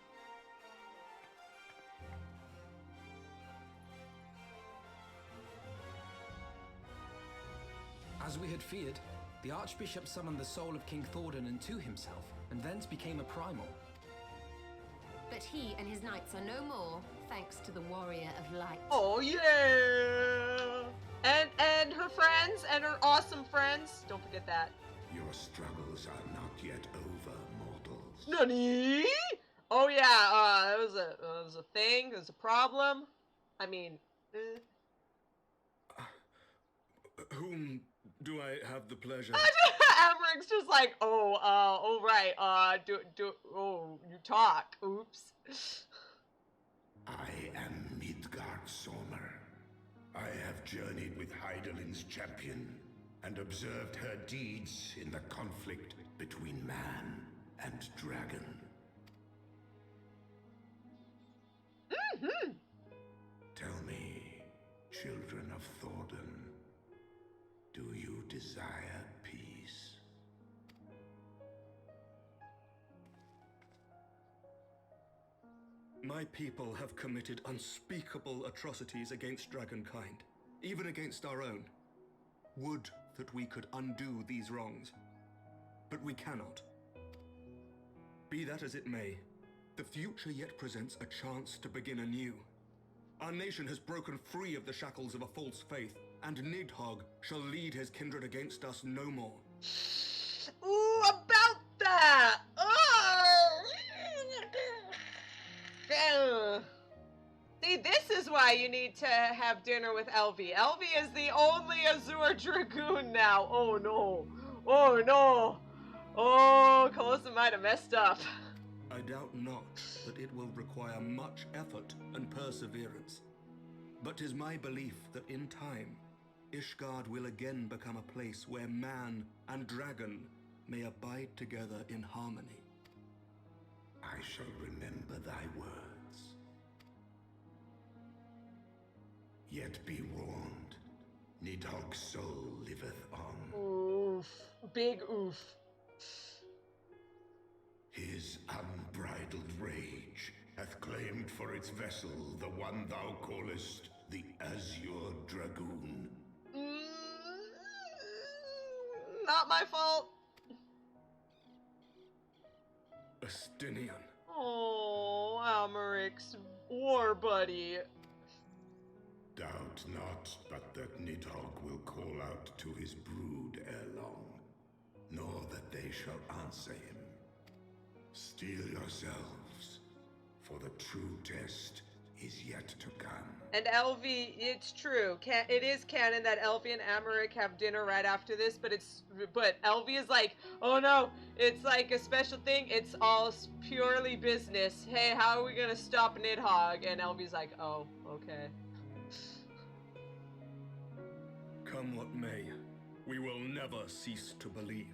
As we had feared, the archbishop summoned the soul of King Thordan into himself, and thence became a primal. But he and his knights are no more, thanks to the warrior of light. Oh yeah! And her friends, and her awesome friends. Don't forget that. Your struggles are not yet over, mortals. Nani? Oh yeah, it was a thing, it was a problem. I mean, Whom do I have the pleasure? Amric's just like, oh right, you talk, oops. I am Midgard Sommer. I have journeyed with Heidelin's champion and observed her deeds in the conflict between man and dragon. Mm-hmm. Tell me, children of Thordan, do you desire peace? My people have committed unspeakable atrocities against dragonkind, even against our own. Would that we could undo these wrongs, but we cannot. Be that as it may, the future yet presents a chance to begin anew. Our nation has broken free of the shackles of a false faith, and Nidhogg shall lead his kindred against us no more. Ooh, about that! See, this is why you need to have dinner with Elvy. Elvy is the only Azure Dragoon now. Oh no. Oh no. Oh, Calosa might have messed up. I doubt not that it will require much effort and perseverance. But 'tis my belief that in time, Ishgard will again become a place where man and dragon may abide together in harmony. I shall remember thy words. Yet be warned, Nidhogg's soul liveth on. Oof. Big oof. His unbridled rage hath claimed for its vessel the one thou callest the Azure Dragoon. Not my fault. Astinian. Oh, Almeric's war buddy. Doubt not but that Nidhogg will call out to his brood ere long, nor that they shall answer him. Steel yourselves, for the true test is yet to come. And Elvy, it's true. It is canon that Elvy and Amaric have dinner right after this, but Elvy is like, oh no, it's like a special thing. It's all purely business. Hey, how are we gonna stop Nidhogg? And Elvy's like, oh, okay. Come what may, we will never cease to believe.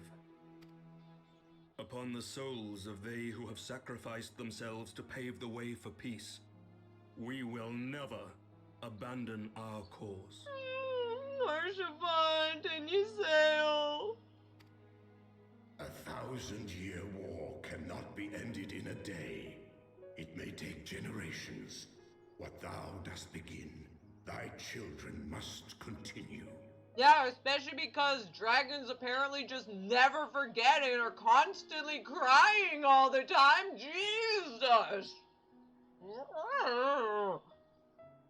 Upon the souls of they who have sacrificed themselves to pave the way for peace, we will never abandon our cause. Marshafon, can you sail? 1,000-year war cannot be ended in a day. It may take generations. What thou dost begin, thy children must continue. Yeah, especially because dragons apparently just never forget and are constantly crying all the time. Jesus!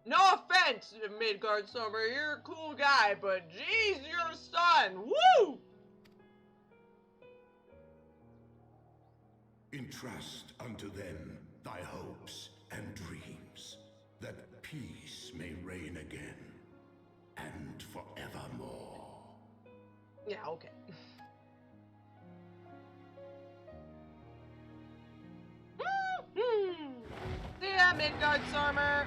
No offense, Midgard Summer, you're a cool guy, but jeez, you're a son. Woo! Entrust unto them thy hopes and dreams, that peace may reign again, and forevermore. Yeah, okay. Yeah, Midgard Stormer.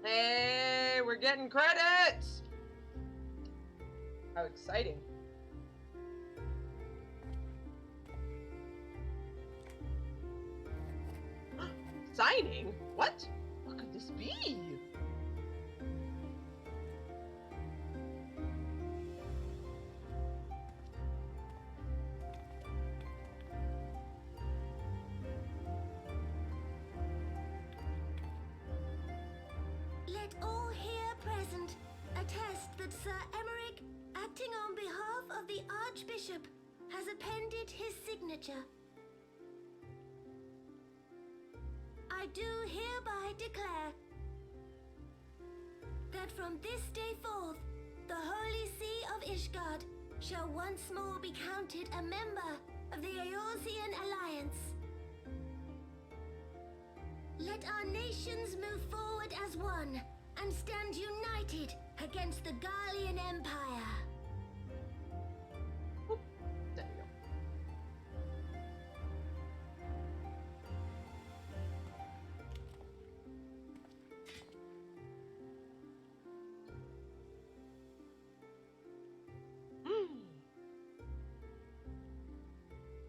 Hey, we're getting credits! How exciting. Signing? What? What could this be? Let all here present attest that Sir Emmerich, acting on behalf of the Archbishop, has appended his signature. I do hereby declare that from this day forth, the Holy See of Ishgard shall once more be counted a member of the Eorzean Alliance. Let our nations move forward as one and stand united against the Garlean Empire. There you go.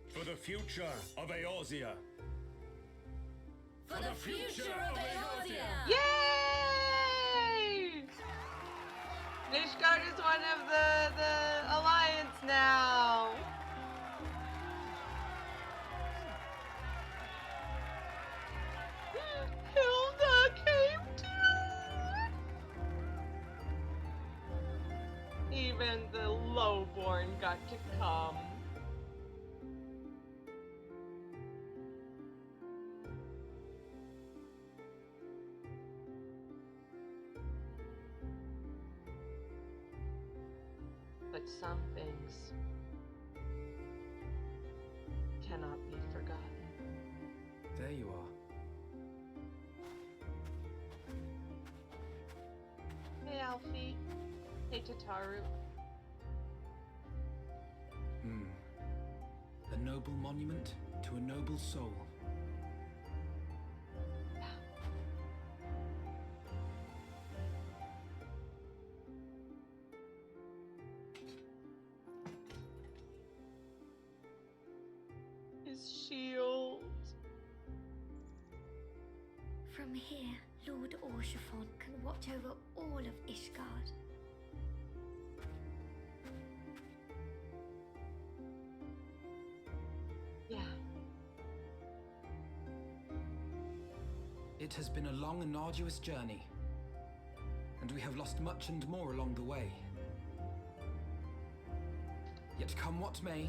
For the future of Eorzea. For the future of Eorzea! Yay! Ishgard is one of the Alliance now. Hilda came too. Even the lowborn got to come. But some things cannot be forgotten. There you are. Hey, Alfie. Hey, Tataru. A noble monument to a noble soul. His shield. From here, Lord Orshafon can watch over all of Ishgard. Yeah. It has been a long and arduous journey, and we have lost much and more along the way. Yet come what may,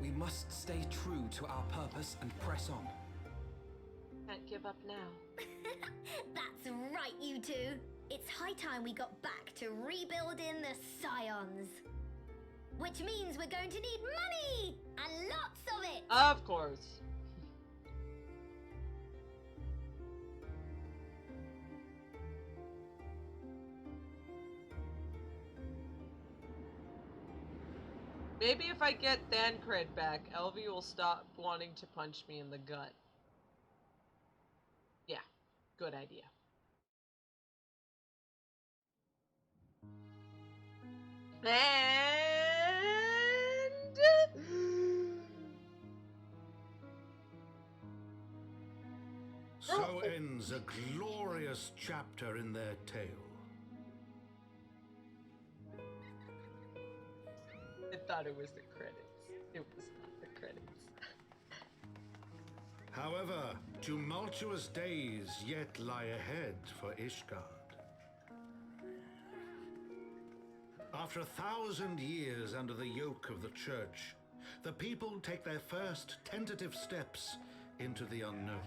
we must stay true to our purpose and press on. Can't give up now. That's right, you two. It's high time we got back to rebuilding the Scions. Which means we're going to need money! And lots of it! Of course. Maybe if I get Thancred back, Elvy will stop wanting to punch me in the gut. Yeah, good idea. And... So ends a glorious chapter in their tale. I thought it was the credits. It was not the credits. However, tumultuous days yet lie ahead for Ishgard. After 1,000 years under the yoke of the Church, the people take their first tentative steps into the unknown.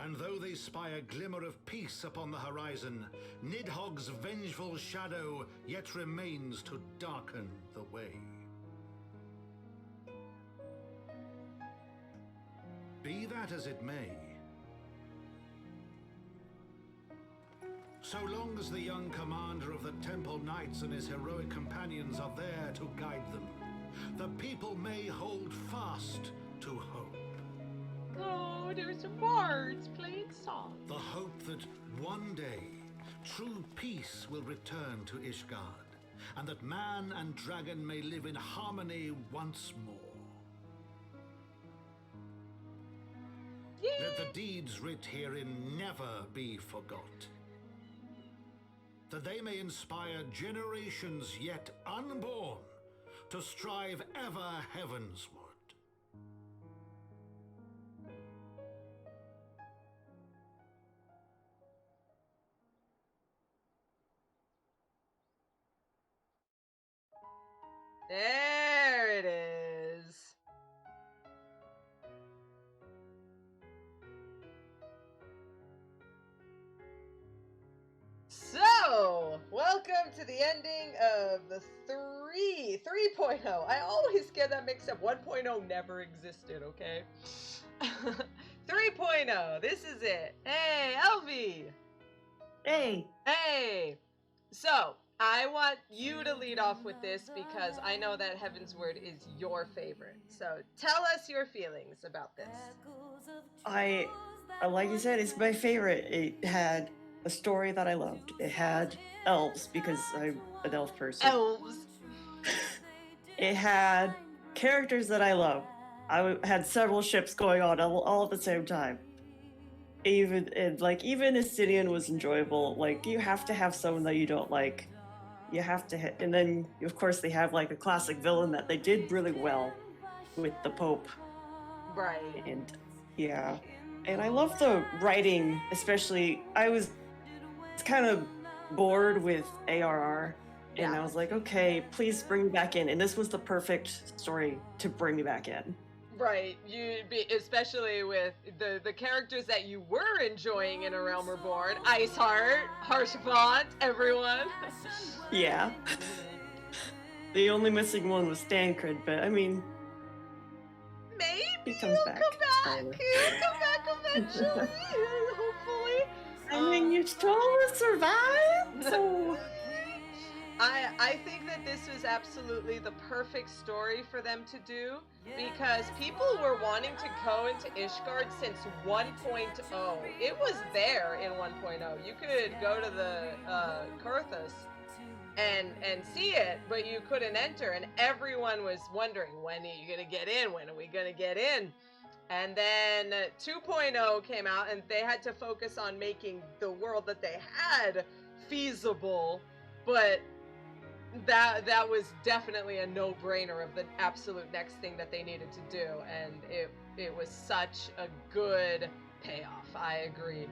And though they spy a glimmer of peace upon the horizon, Nidhogg's vengeful shadow yet remains to darken the way. that as it may, so long as the young commander of the Temple Knights and his heroic companions are there to guide them, the people may hold fast to hope. Oh, there's some bards playing songs. The hope that one day true peace will return to Ishgard, and that man and dragon may live in harmony once more. Let the deeds writ herein never be forgot, that they may inspire generations yet unborn to strive ever heavensward. There it is. So, welcome to the ending of the 3.0. I always get that mixed up. 1.0 never existed, okay? 3.0, this is it. Hey, Elvy! Hey! Hey! So, I want you to lead off with this because I know that Heavensward is your favorite. So, tell us your feelings about this. I like you said, it's my favorite. It had a story that I loved. It had elves because I'm an elf person. Elves! It had characters that I love. I had several ships going on all at the same time. Even Ascian was enjoyable. Like, you have to have someone that you don't like. You have to and then of course they have like a classic villain that they did really well with the Pope. Right. And yeah. And I love the writing, especially I was kind of bored with ARR. And I was like, okay, please bring me back in. And this was the perfect story to bring me back in. Right, especially with the characters that you were enjoying in A Realm Reborn. Iceheart, Harshvant, everyone. Yeah. The only missing one was Stancred, but I mean... Maybe he comes back. He'll come back eventually, hopefully. I mean, you totally survived, so... I think that this was absolutely the perfect story for them to do because people were wanting to go into Ishgard since 1.0. It was there in 1.0. You could go to the Kurthus and see it, but you couldn't enter, and everyone was wondering, when are you gonna get in? When are we gonna get in? And then 2.0 came out, and they had to focus on making the world that they had feasible, but that was definitely a no-brainer of the absolute next thing that they needed to do, and it was such a good payoff. I agree.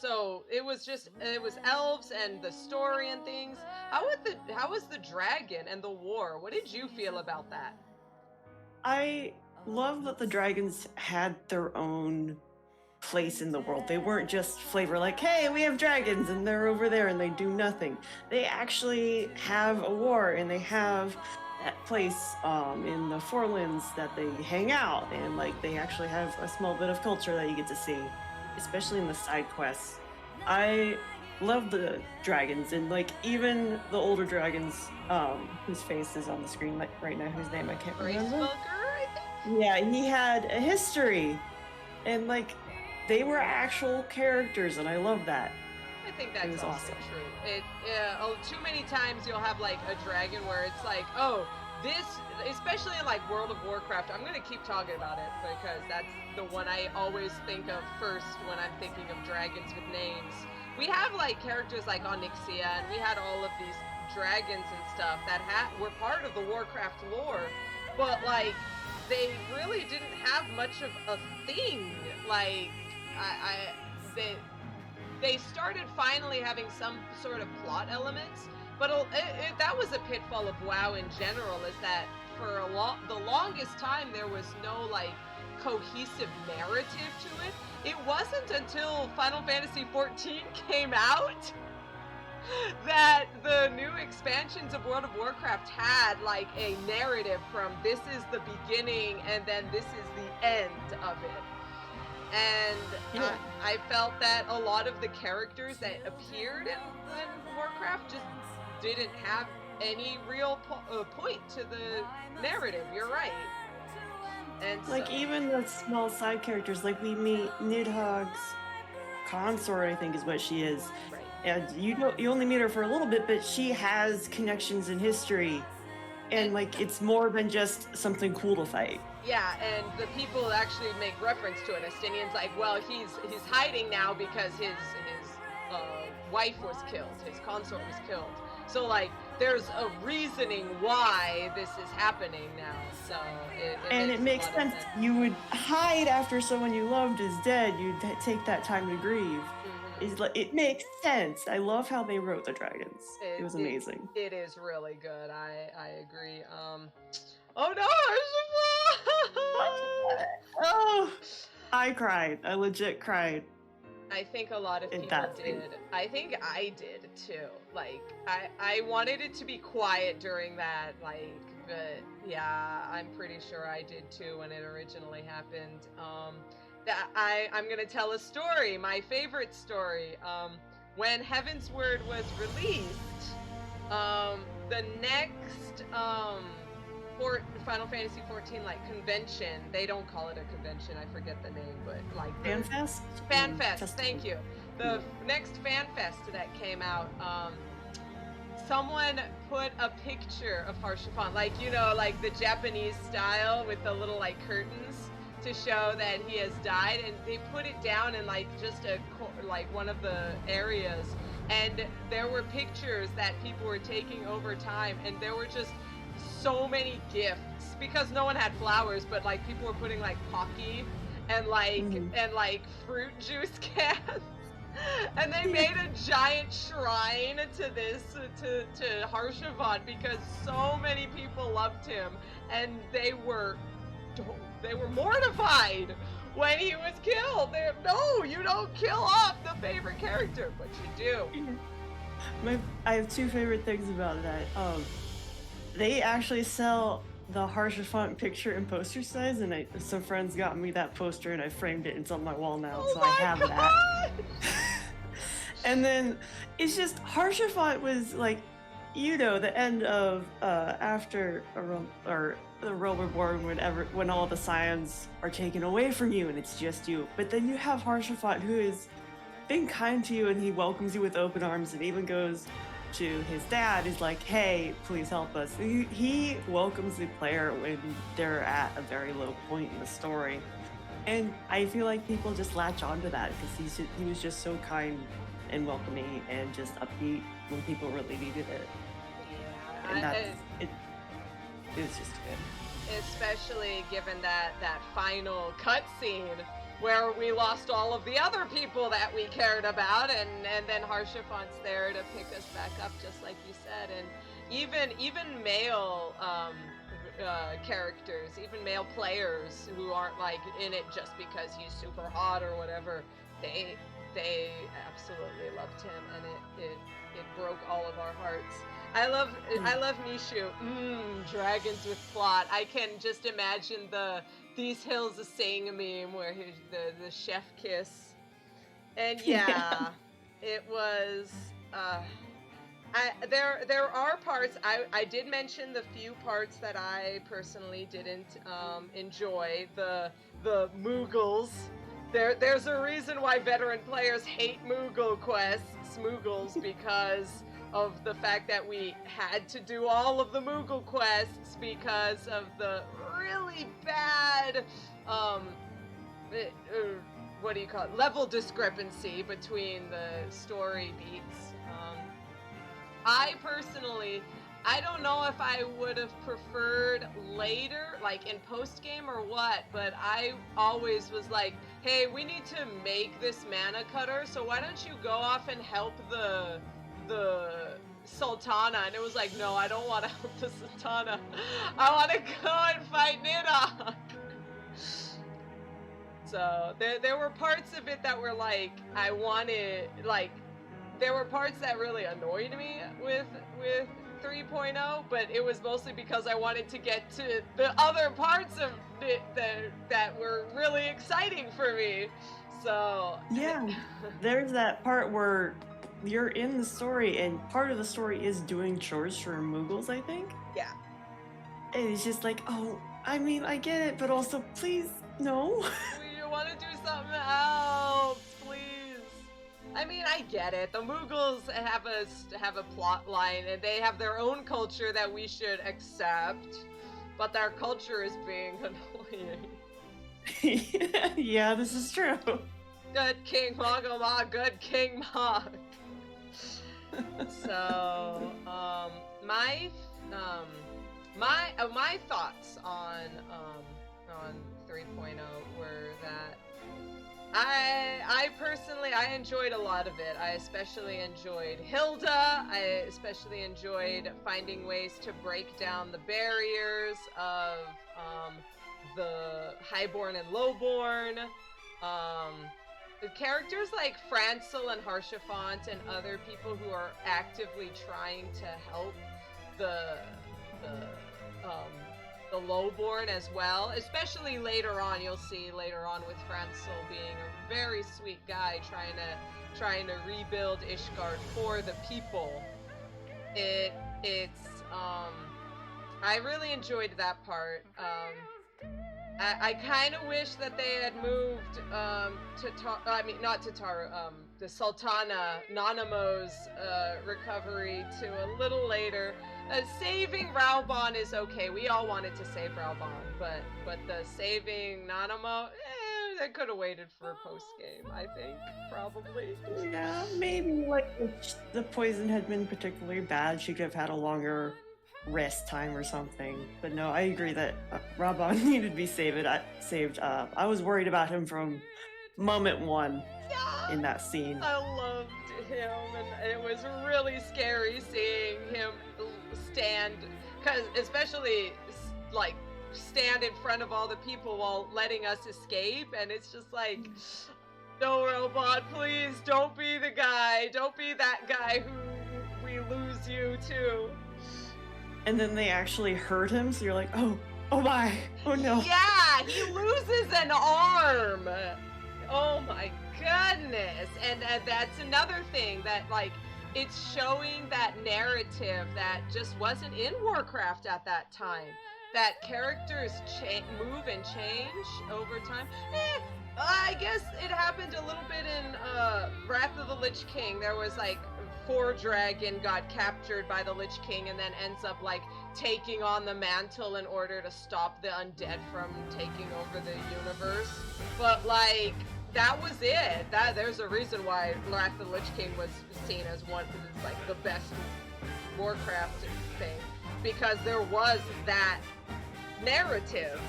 So it was elves and the story and things. How was the dragon and the war? What did you feel about that? I love that the dragons had their own place in the world. They weren't just flavor like, hey, we have dragons and they're over there and they do nothing. They actually have a war and they have that place in the Forelands that they hang out, and like they actually have a small bit of culture that you get to see, especially in the side quests. I love the dragons, and like even the older dragons whose face is on the screen like right now, whose name I can't remember. I think? Yeah, he had a history, and like they were actual characters, and I love that. I think that's also awesome. true. Too many times you'll have like a dragon where it's like, oh, this, especially in like World of Warcraft, I'm gonna keep talking about it because that's the one I always think of first when I'm thinking of dragons with names. We have like characters like Onyxia, and we had all of these dragons and stuff that were part of the Warcraft lore, but like they really didn't have much of a thing. Like they started finally having some sort of plot elements, but that was a pitfall of WoW in general, is that for the longest time there was no like cohesive narrative to it. It wasn't until Final Fantasy XIV came out that the the new expansions of World of Warcraft had like a narrative from this is the beginning and then this is the end of it. And I felt that a lot of the characters that appeared in Warcraft just didn't have any real point to the narrative. You're right. And like so, even the small side characters, like we meet Nidhogg's consort, I think is what she is. right. And you only meet her for a little bit, but she has connections in history, and like it's more than just something cool to fight. Yeah, and the people actually make reference to it. Estinian's like, well, he's hiding now because his wife was killed, his consort was killed. So like, there's a reasoning why this is happening now. So it makes sense. You would hide after someone you loved is dead. You'd take that time to grieve. It makes sense. I love how they wrote the dragons. It was amazing. It is really good. I agree. Oh no! Oh, I cried. I legit cried. I think a lot of people did. I think I did too. Like, I wanted it to be quiet during that, like, but yeah, I'm pretty sure I did too when it originally happened. I'm gonna tell a story, my favorite story. When Heavensward was released, the next Final Fantasy 14 like convention, they don't call it a convention, I forget the name, but like FanFest? FanFest, thank you. The next FanFest that came out, someone put a picture of Harshaphon, like, you know, like the Japanese style with the little like curtains to show that he has died, and they put it down in like just like one of the areas, and there were pictures that people were taking over time, and there were just so many gifts because no one had flowers, but like people were putting like Pocky and like fruit juice cans. And they made a giant shrine to this to Harshaphon because so many people loved him, and they were mortified when he was killed. No, you don't kill off the favorite character, but you do. I have two favorite things about that. They actually sell the Harshaphon picture in poster size, and some friends got me that poster, and I framed it. It's on my wall now, so I have that. And then it's just Harshaphon was like, you know, the end of after the Realm Reborn, when all the Scions are taken away from you and it's just you. But then you have Harshaphon, who has been kind to you, and he welcomes you with open arms, and even goes to his dad, is like, hey, please help us. He welcomes the player when they're at a very low point in the story. And I feel like people just latch onto that because he was just so kind and welcoming and just upbeat when people really needed it. Yeah, and it was just good. Especially given that final cutscene where we lost all of the other people that we cared about, and then Harshaphon's there to pick us back up, just like you said. And even male characters, even male players who aren't like in it just because he's super hot or whatever, they absolutely loved him, and it broke all of our hearts. I love Nishu. Dragons with plot. I can just imagine These Hills of Sing meme where he's the chef kiss. And yeah, it was there are parts I did mention the few parts that I personally didn't enjoy. The Moogles. There's a reason why veteran players hate Moogle quests, Moogles, because of the fact that we had to do all of the Moogle quests because of the really bad, what do you call it, level discrepancy between the story beats. I personally, I don't know if I would have preferred later, like in post-game or what, but I always was like, hey, we need to make this mana cutter, so why don't you go off and help the Sultana? And it was like, no, I don't want to help the Sultana. I want to go and fight Nidhogg. So there were parts of it that were like, I wanted, like, there were parts that really annoyed me with 3.0, but it was mostly because I wanted to get to the other parts of it that were really exciting for me. So Yeah, there's that part where you're in the story, and part of the story is doing chores for Muggles, I think. yeah. And it's just like, oh, I mean, I get it, but also, please, no. You want to do something else, please. I mean, I get it. The Muggles have a plot line, and they have their own culture that we should accept, but their culture is being annoying. Yeah, this is true. Good King Mogoma, good King Mog. So, my thoughts on 3.0 were that I personally enjoyed a lot of it. I especially enjoyed Hilda. I especially enjoyed finding ways to break down the barriers of the highborn and lowborn. The characters like Francil and Harshafont and other people who are actively trying to help the lowborn as well, especially later on. You'll see later on with Francil being a very sweet guy trying to rebuild Ishgard for the people. I really enjoyed that part. I kind of wish that they had moved the Sultana Nanamo's recovery to a little later. Saving Raubon is okay. We all wanted to save Raubon, but the saving Nanamo, they could have waited for a post game. I think probably. Yeah, maybe like if the poison had been particularly bad, she could have had a longer rest time or something. But no, I agree that Raubon needed to be saved. I was worried about him from moment one in that scene. I loved him, and it was really scary seeing him stand, especially like stand in front of all the people while letting us escape, and it's just like, no, Robot, please don't be the guy. Don't be that guy who we lose you to. And then they actually hurt him, so you're like, oh my, oh no. Yeah, he loses an arm. Oh my goodness. And that's another thing that, like, it's showing that narrative that just wasn't in Warcraft at that time. That characters move and change over time. I guess it happened a little bit in Wrath of the Lich King. There was like Dragon got captured by the Lich King and then ends up like taking on the mantle in order to stop the undead from taking over the universe. But like, that was it. There's a reason why Wrath of the Lich King was seen as like the best Warcraft thing, because there was that narrative,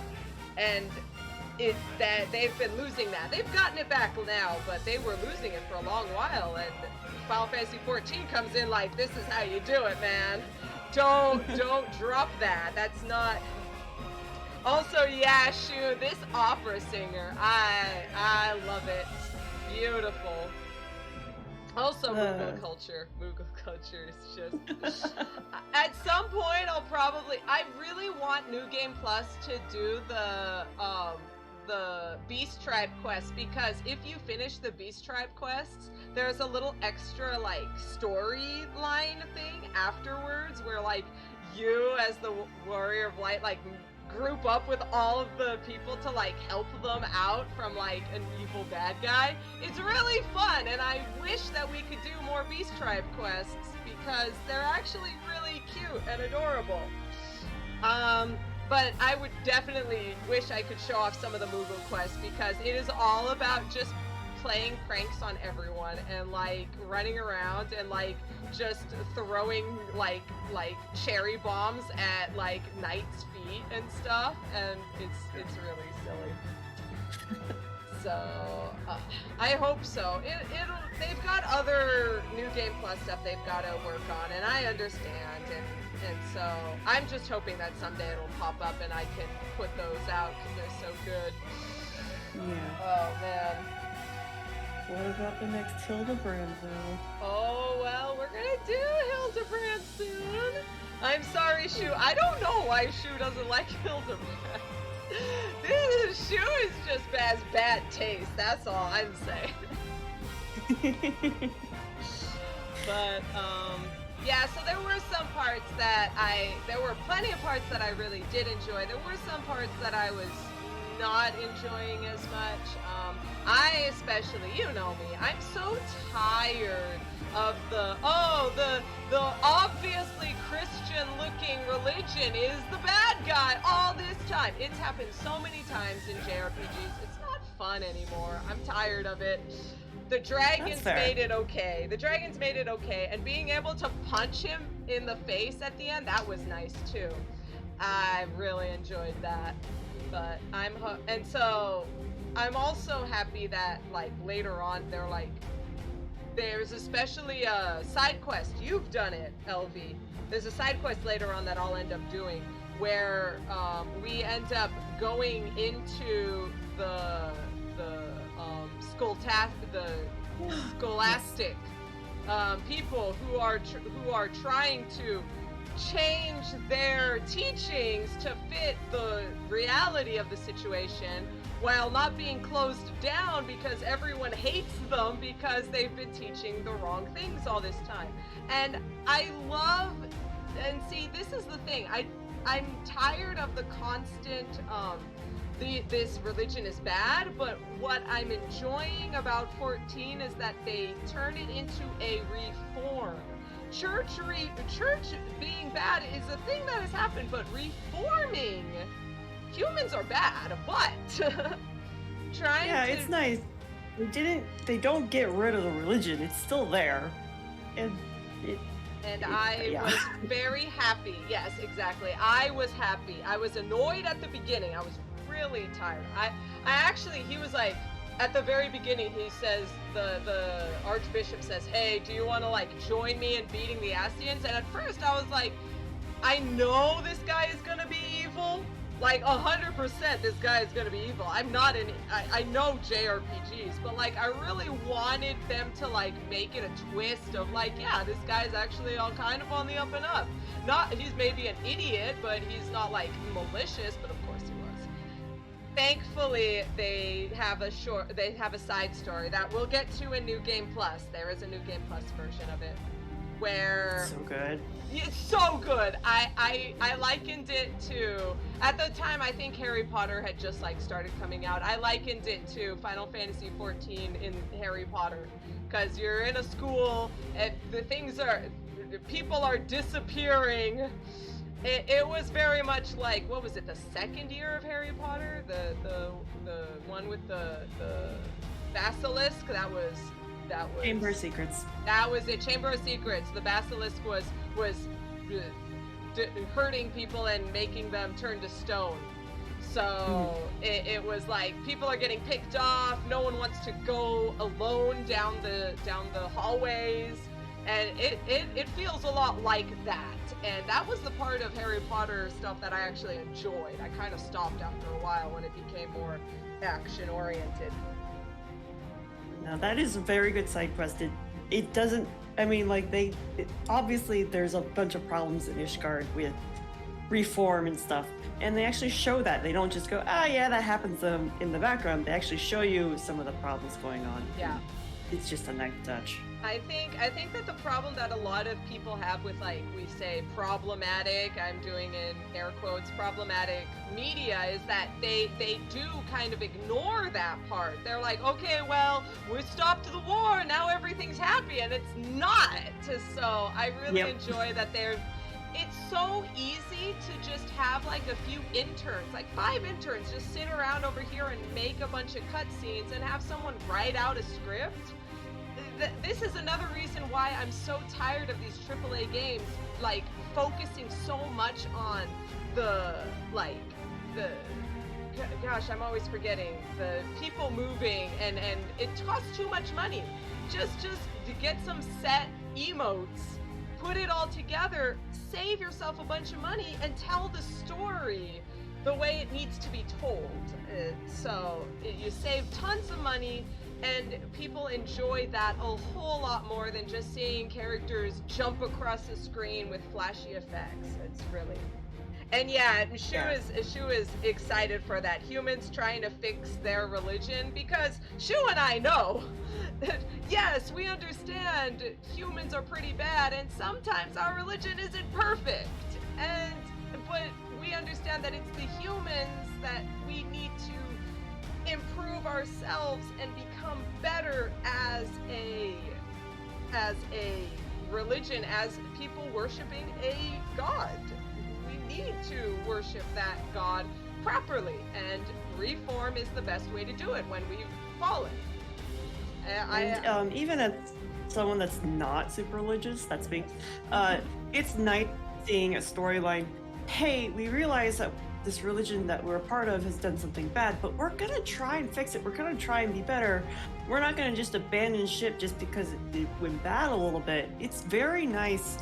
and that they've been losing that. They've gotten it back now, but they were losing it for a long while, and Final Fantasy 14 comes in like, this is how you do it, man. Don't drop that. That's not. Also, yeah, Shu, this opera singer, I love it. Beautiful. Also, Moogle culture. Moogle culture is just. At some point, I really want New Game Plus to do the Beast Tribe quest, because if you finish the Beast Tribe quests, there's a little extra like storyline thing afterwards where like you as the Warrior of Light like group up with all of the people to like help them out from like an evil bad guy. It's really fun, and I wish that we could do more Beast Tribe quests because they're actually really cute and adorable. But I would definitely wish I could show off some of the Moogle quests, because it is all about just playing pranks on everyone and like running around and like just throwing like cherry bombs at like knights' feet and stuff, and it's really silly. So I hope so. They've got other New Game Plus stuff they've got to work on, and I understand, and so I'm just hoping that someday it'll pop up and I can put those out because they're so good. Yeah. Oh man. What about the next Hildebrand, though? Oh, well, we're gonna do Hildebrand soon. I'm sorry, Shu. I don't know why Shu doesn't like Hildebrand. Shu is just has bad taste. That's all I'm saying. But, yeah, so there were some parts that there were plenty of parts that I really did enjoy. There were some parts that I was not enjoying as much. I especially, you know me, I'm so tired of the obviously Christian-looking religion is the bad guy all this time. It's happened so many times in JRPGs. It's not fun anymore. I'm tired of it. The dragons made it okay. The dragons made it okay, and being able to punch him in the face at the end, that was nice too. I really enjoyed that. But I'm also happy that like later on there's especially a side quest. You've done it, Elvy. There's a side quest later on that I'll end up doing where we end up going into the scholastic people who are trying to change their teachings to fit the reality of the situation while not being closed down because everyone hates them because they've been teaching the wrong things all this time. And I love, and see, this is the thing, I'm tired of the constant this religion is bad, but what I'm enjoying about 14 is that they turn it into a reform. Church being bad is a thing that has happened, but reforming, humans are bad, but it's nice. They don't get rid of the religion, it's still there. And I was very happy. Yes, exactly. I was happy. I was annoyed at the beginning. I was really tired. He was like, at the very beginning, he says, the archbishop says, hey, do you want to like join me in beating the Ascians? And at first I was like, I know this guy is gonna be evil. Like 100% this guy is gonna be evil. I know JRPGs, but like I really wanted them to like make it a twist of like, yeah, this guy's actually kind of on the up and up. He's maybe an idiot, but he's not like malicious, but of course he was. Thankfully, they have a side story that we'll get to in New Game Plus. There is a New Game Plus version of it where so good. It's so good. I likened it to, at the time I think Harry Potter had just like started coming out. I likened it to Final Fantasy 14 in Harry Potter, because you're in a school and people are disappearing. It was very much like, what was it, the second year of Harry Potter? The one with the basilisk? That was Chamber of Secrets. That was it, Chamber of Secrets. The basilisk was hurting people and making them turn to stone. So it was like people are getting picked off. No one wants to go alone down the hallways. And it feels a lot like that. And that was the part of Harry Potter stuff that I actually enjoyed. I kind of stopped after a while when it became more action-oriented. Now that is a very good side quest. It doesn't, I mean, like obviously there's a bunch of problems in Ishgard with reform and stuff. And they actually show that. They don't just go, yeah, that happens in the background. They actually show you some of the problems going on. Yeah. It's just a nice touch. I think that the problem that a lot of people have with, like, we say problematic, I'm doing in air quotes, problematic media, is that they do kind of ignore that part. They're like, okay, well, we stopped the war, now everything's happy, and it's not. So I really enjoy that it's so easy to just have like a few interns, like 5 interns, just sit around over here and make a bunch of cutscenes and have someone write out a script. This is another reason why I'm so tired of these AAA games, like, focusing so much on gosh, I'm always forgetting, the people moving, and it costs too much money. Just to get some set emotes, put it all together, save yourself a bunch of money, and tell the story the way it needs to be told. So you save tons of money, And people enjoy that a whole lot more than just seeing characters jump across the screen with flashy effects. It's really... And yeah, Shu is excited for that. Humans trying to fix their religion, because Shu and I know that, yes, we understand humans are pretty bad, and sometimes our religion isn't perfect. But we understand that it's the humans that we need to improve ourselves and become better as a religion, as people worshiping a god. We need to worship that god properly, and reform is the best way to do it when we've fallen. Even as someone that's not super religious, that's me, it's nice seeing a storyline. Hey, we realize that this religion that we're a part of has done something bad, but we're gonna try and fix it. We're gonna try and be better. We're not gonna just abandon ship just because it went bad a little bit. It's very nice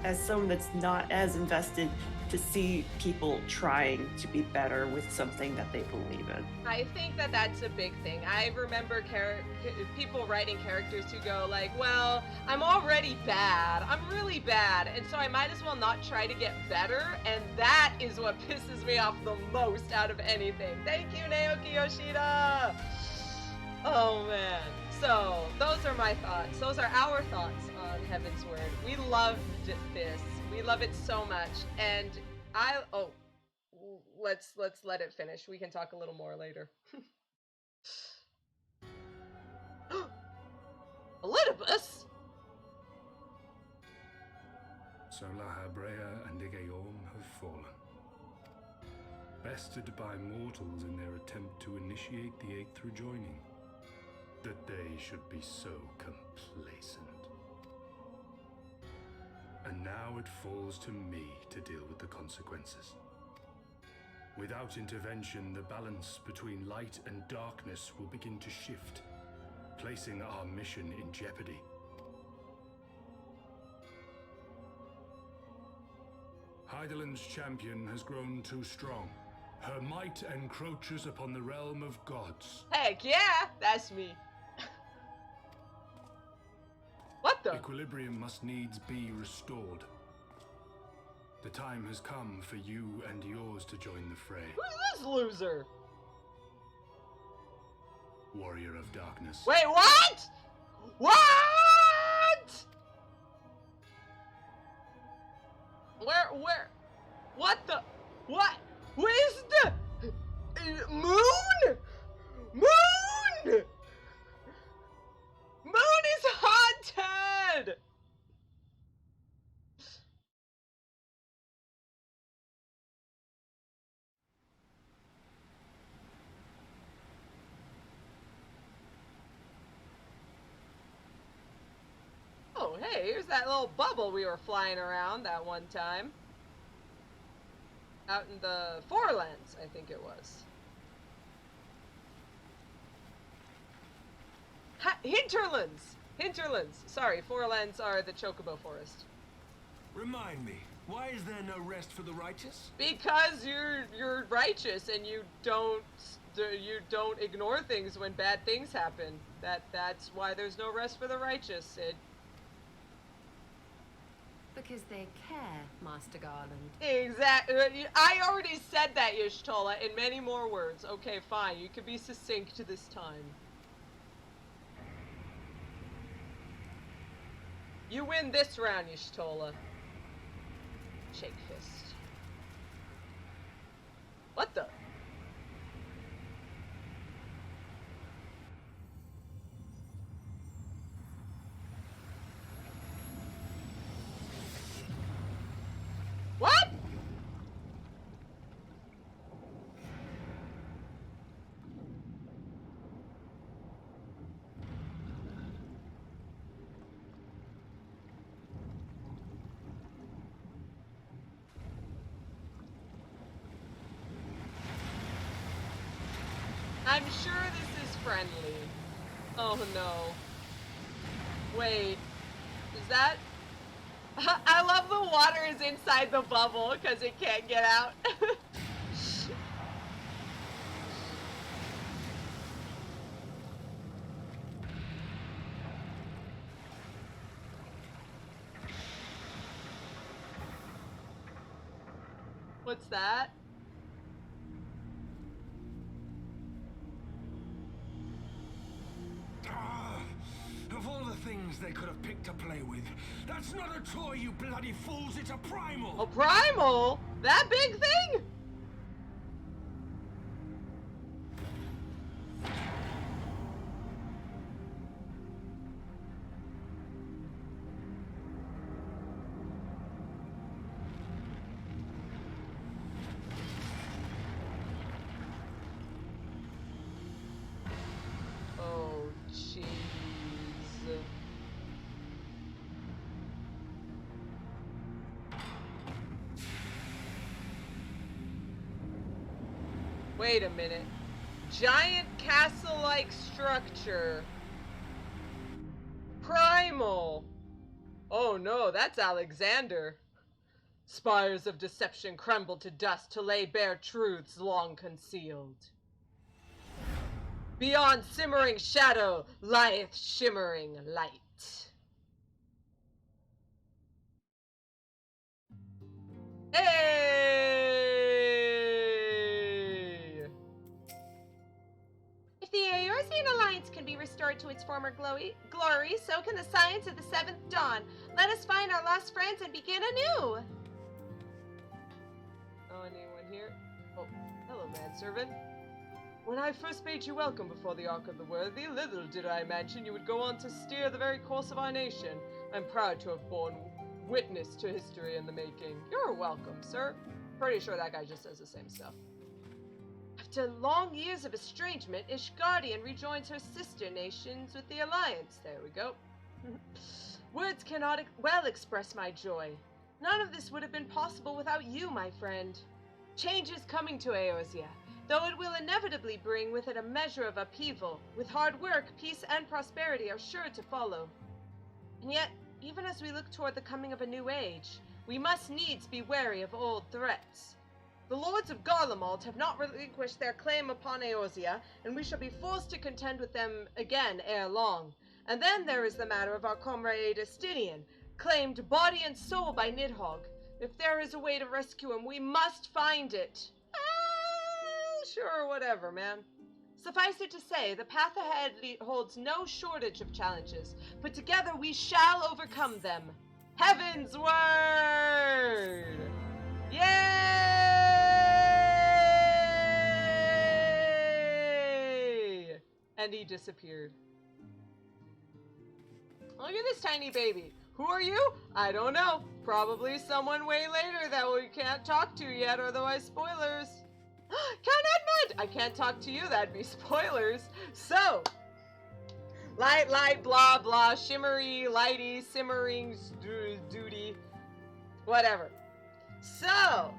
as someone that's not as invested to see people trying to be better with something that they believe in. I think that that's a big thing. I remember people writing characters who go like, well, I'm already bad. I'm really bad. And so I might as well not try to get better. And that is what pisses me off the most out of anything. Thank you, Naoki Yoshida. Oh, man. So those are my thoughts. Those are our thoughts on Heavensward. We loved this. We love it so much, and let's let it finish. We can talk a little more later. Elidibus? So Lahabrea and Igaeorm have fallen, bested by mortals in their attempt to initiate the Eighth rejoining. That they should be so complacent. And now it falls to me to deal with the consequences. Without intervention, the balance between light and darkness will begin to shift, placing our mission in jeopardy. Hydaelyn's champion has grown too strong. Her might encroaches upon the realm of gods. Heck yeah, that's me. What the? Equilibrium must needs be restored. The time has come for you and yours to join the fray. Who's this loser? Warrior of Darkness. Wait, what? What? Where? What the? What? What is the? Moon? Moon! Moon is haunted! Oh, hey, here's that little bubble we were flying around that one time. Out in the Forelands, I think it was. Hinterlands. Sorry, Forelands are the Chocobo Forest. Remind me, why is there no rest for the righteous? Because you're righteous and you don't ignore things when bad things happen. That's why there's no rest for the righteous, Sid. Because they care, Master Garland. Exactly. I already said that, Y'shtola, in many more words. Okay, fine. You can be succinct this time. You win this round, Y'shtola. Shake fist. What the? What? I'm sure this is friendly. Oh no. Wait. Is that... I love the water is inside the bubble because it can't get out. What's that? Of all the things they could have picked to play with, that's not a toy, you bloody fools, it's a primal! A primal? That big thing? Oh, jeez. Wait a minute. Giant castle-like structure. Primal. Oh no, that's Alexander. Spires of deception crumble to dust to lay bare truths long concealed. Beyond simmering shadow lieth shimmering light. Hey! If the Eorzean Alliance can be restored to its former glory, so can the science of the Seventh Dawn. Let us find our lost friends and begin anew. Oh, anyone here? Oh, hello, manservant. When I first bade you welcome before the Ark of the Worthy, little did I imagine you would go on to steer the very course of our nation. I'm proud to have borne witness to history in the making. You're welcome, sir. Pretty sure that guy just says the same stuff. After long years of estrangement, Ishgardian rejoins her sister nations with the Alliance. There we go. Words cannot well express my joy. None of this would have been possible without you, my friend. Change is coming to Eorzea, though it will inevitably bring with it a measure of upheaval. With hard work, peace and prosperity are sure to follow. And yet, even as we look toward the coming of a new age, we must needs be wary of old threats. The lords of Garlemald have not relinquished their claim upon Eorzea, and we shall be forced to contend with them again ere long. And then there is the matter of our comrade Estinian, claimed body and soul by Nidhogg. If there is a way to rescue him, we must find it. Sure, whatever, man. Suffice it to say, the path ahead holds no shortage of challenges, but together we shall overcome them. Heavensward! Yay! And he disappeared. Look at this tiny baby. Who are you? I don't know. Probably someone way later that we can't talk to yet, otherwise spoilers. Count Edmund! I can't talk to you, that'd be spoilers. So, light, blah, blah, shimmery, lighty, simmering, duty, whatever. So,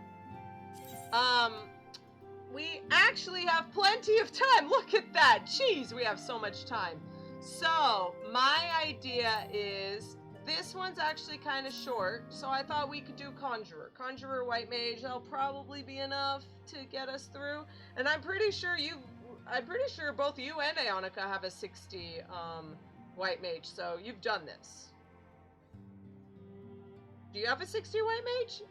we actually have plenty of time. Look at that. Jeez, we have so much time. So, my idea is, this one's actually kind of short, so I thought we could do Conjurer. Conjurer, White Mage, that'll probably be enough to get us through. And I'm pretty sure both you and Aeonica have a 60 White Mage, so you've done this. Do you have a 60 White Mage?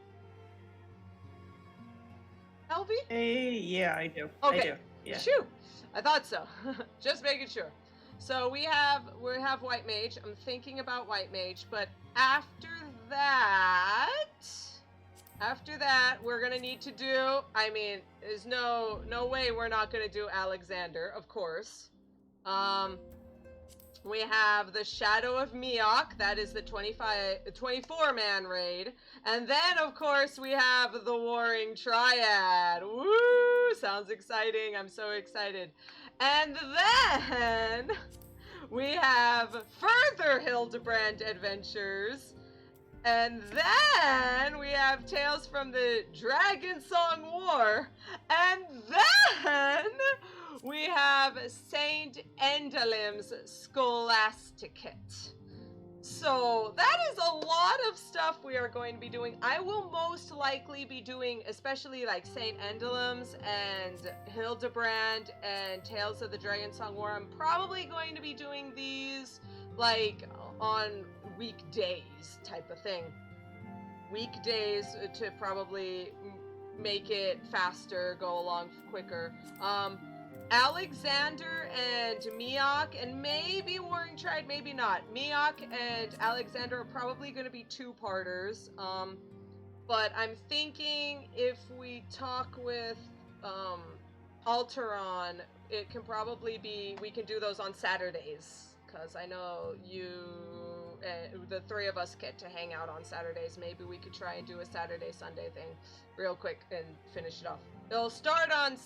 Elvy? Yeah, I do. Okay. I do. Yeah. Shoo! I thought so. Just making sure. So we have White Mage. I'm thinking about White Mage, but after that, we're gonna need to do. I mean, there's no way we're not gonna do Alexander, of course. We have the Shadow of Meoc. That is the 24-man raid, and then of course we have the Warring Triad. Woo! Sounds exciting. I'm so excited. And then we have further Hildebrand adventures. And then we have Tales from the Dragon Song War. And then we have Saint Endalim's Scholasticate. So that is a lot of stuff we are going to be doing. I will most likely be doing, especially like Saint Endalim's and Hildebrand and Tales of the Dragon Song War. I'm probably going to be doing these like on weekdays type of thing. Weekdays to probably make it faster, go along quicker. Alexander and Miak, and maybe Warring Triad, maybe not. Miak and Alexander are probably going to be two-parters. But I'm thinking if we talk with Alteron, it can probably be, we can do those on Saturdays. Because I know you, the three of us get to hang out on Saturdays. Maybe we could try and do a Saturday-Sunday thing real quick and finish it off. It'll start on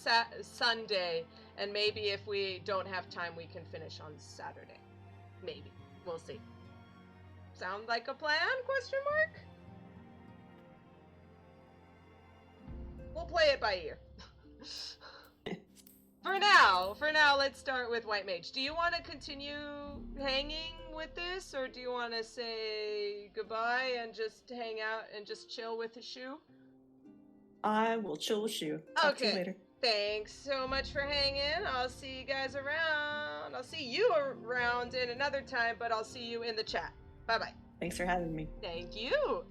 Sunday, and maybe if we don't have time, we can finish on Saturday. Maybe. We'll see. Sound like a plan? Question mark? We'll play it by ear. For now, let's start with White Mage. Do you want to continue hanging with this, or do you want to say goodbye and just hang out and just chill with the shoe? I will chill with you. Talk to you later. Thanks so much for hanging. I'll see you guys around. I'll see you around in another time, but I'll see you in the chat. Bye-bye. Thanks for having me. Thank you.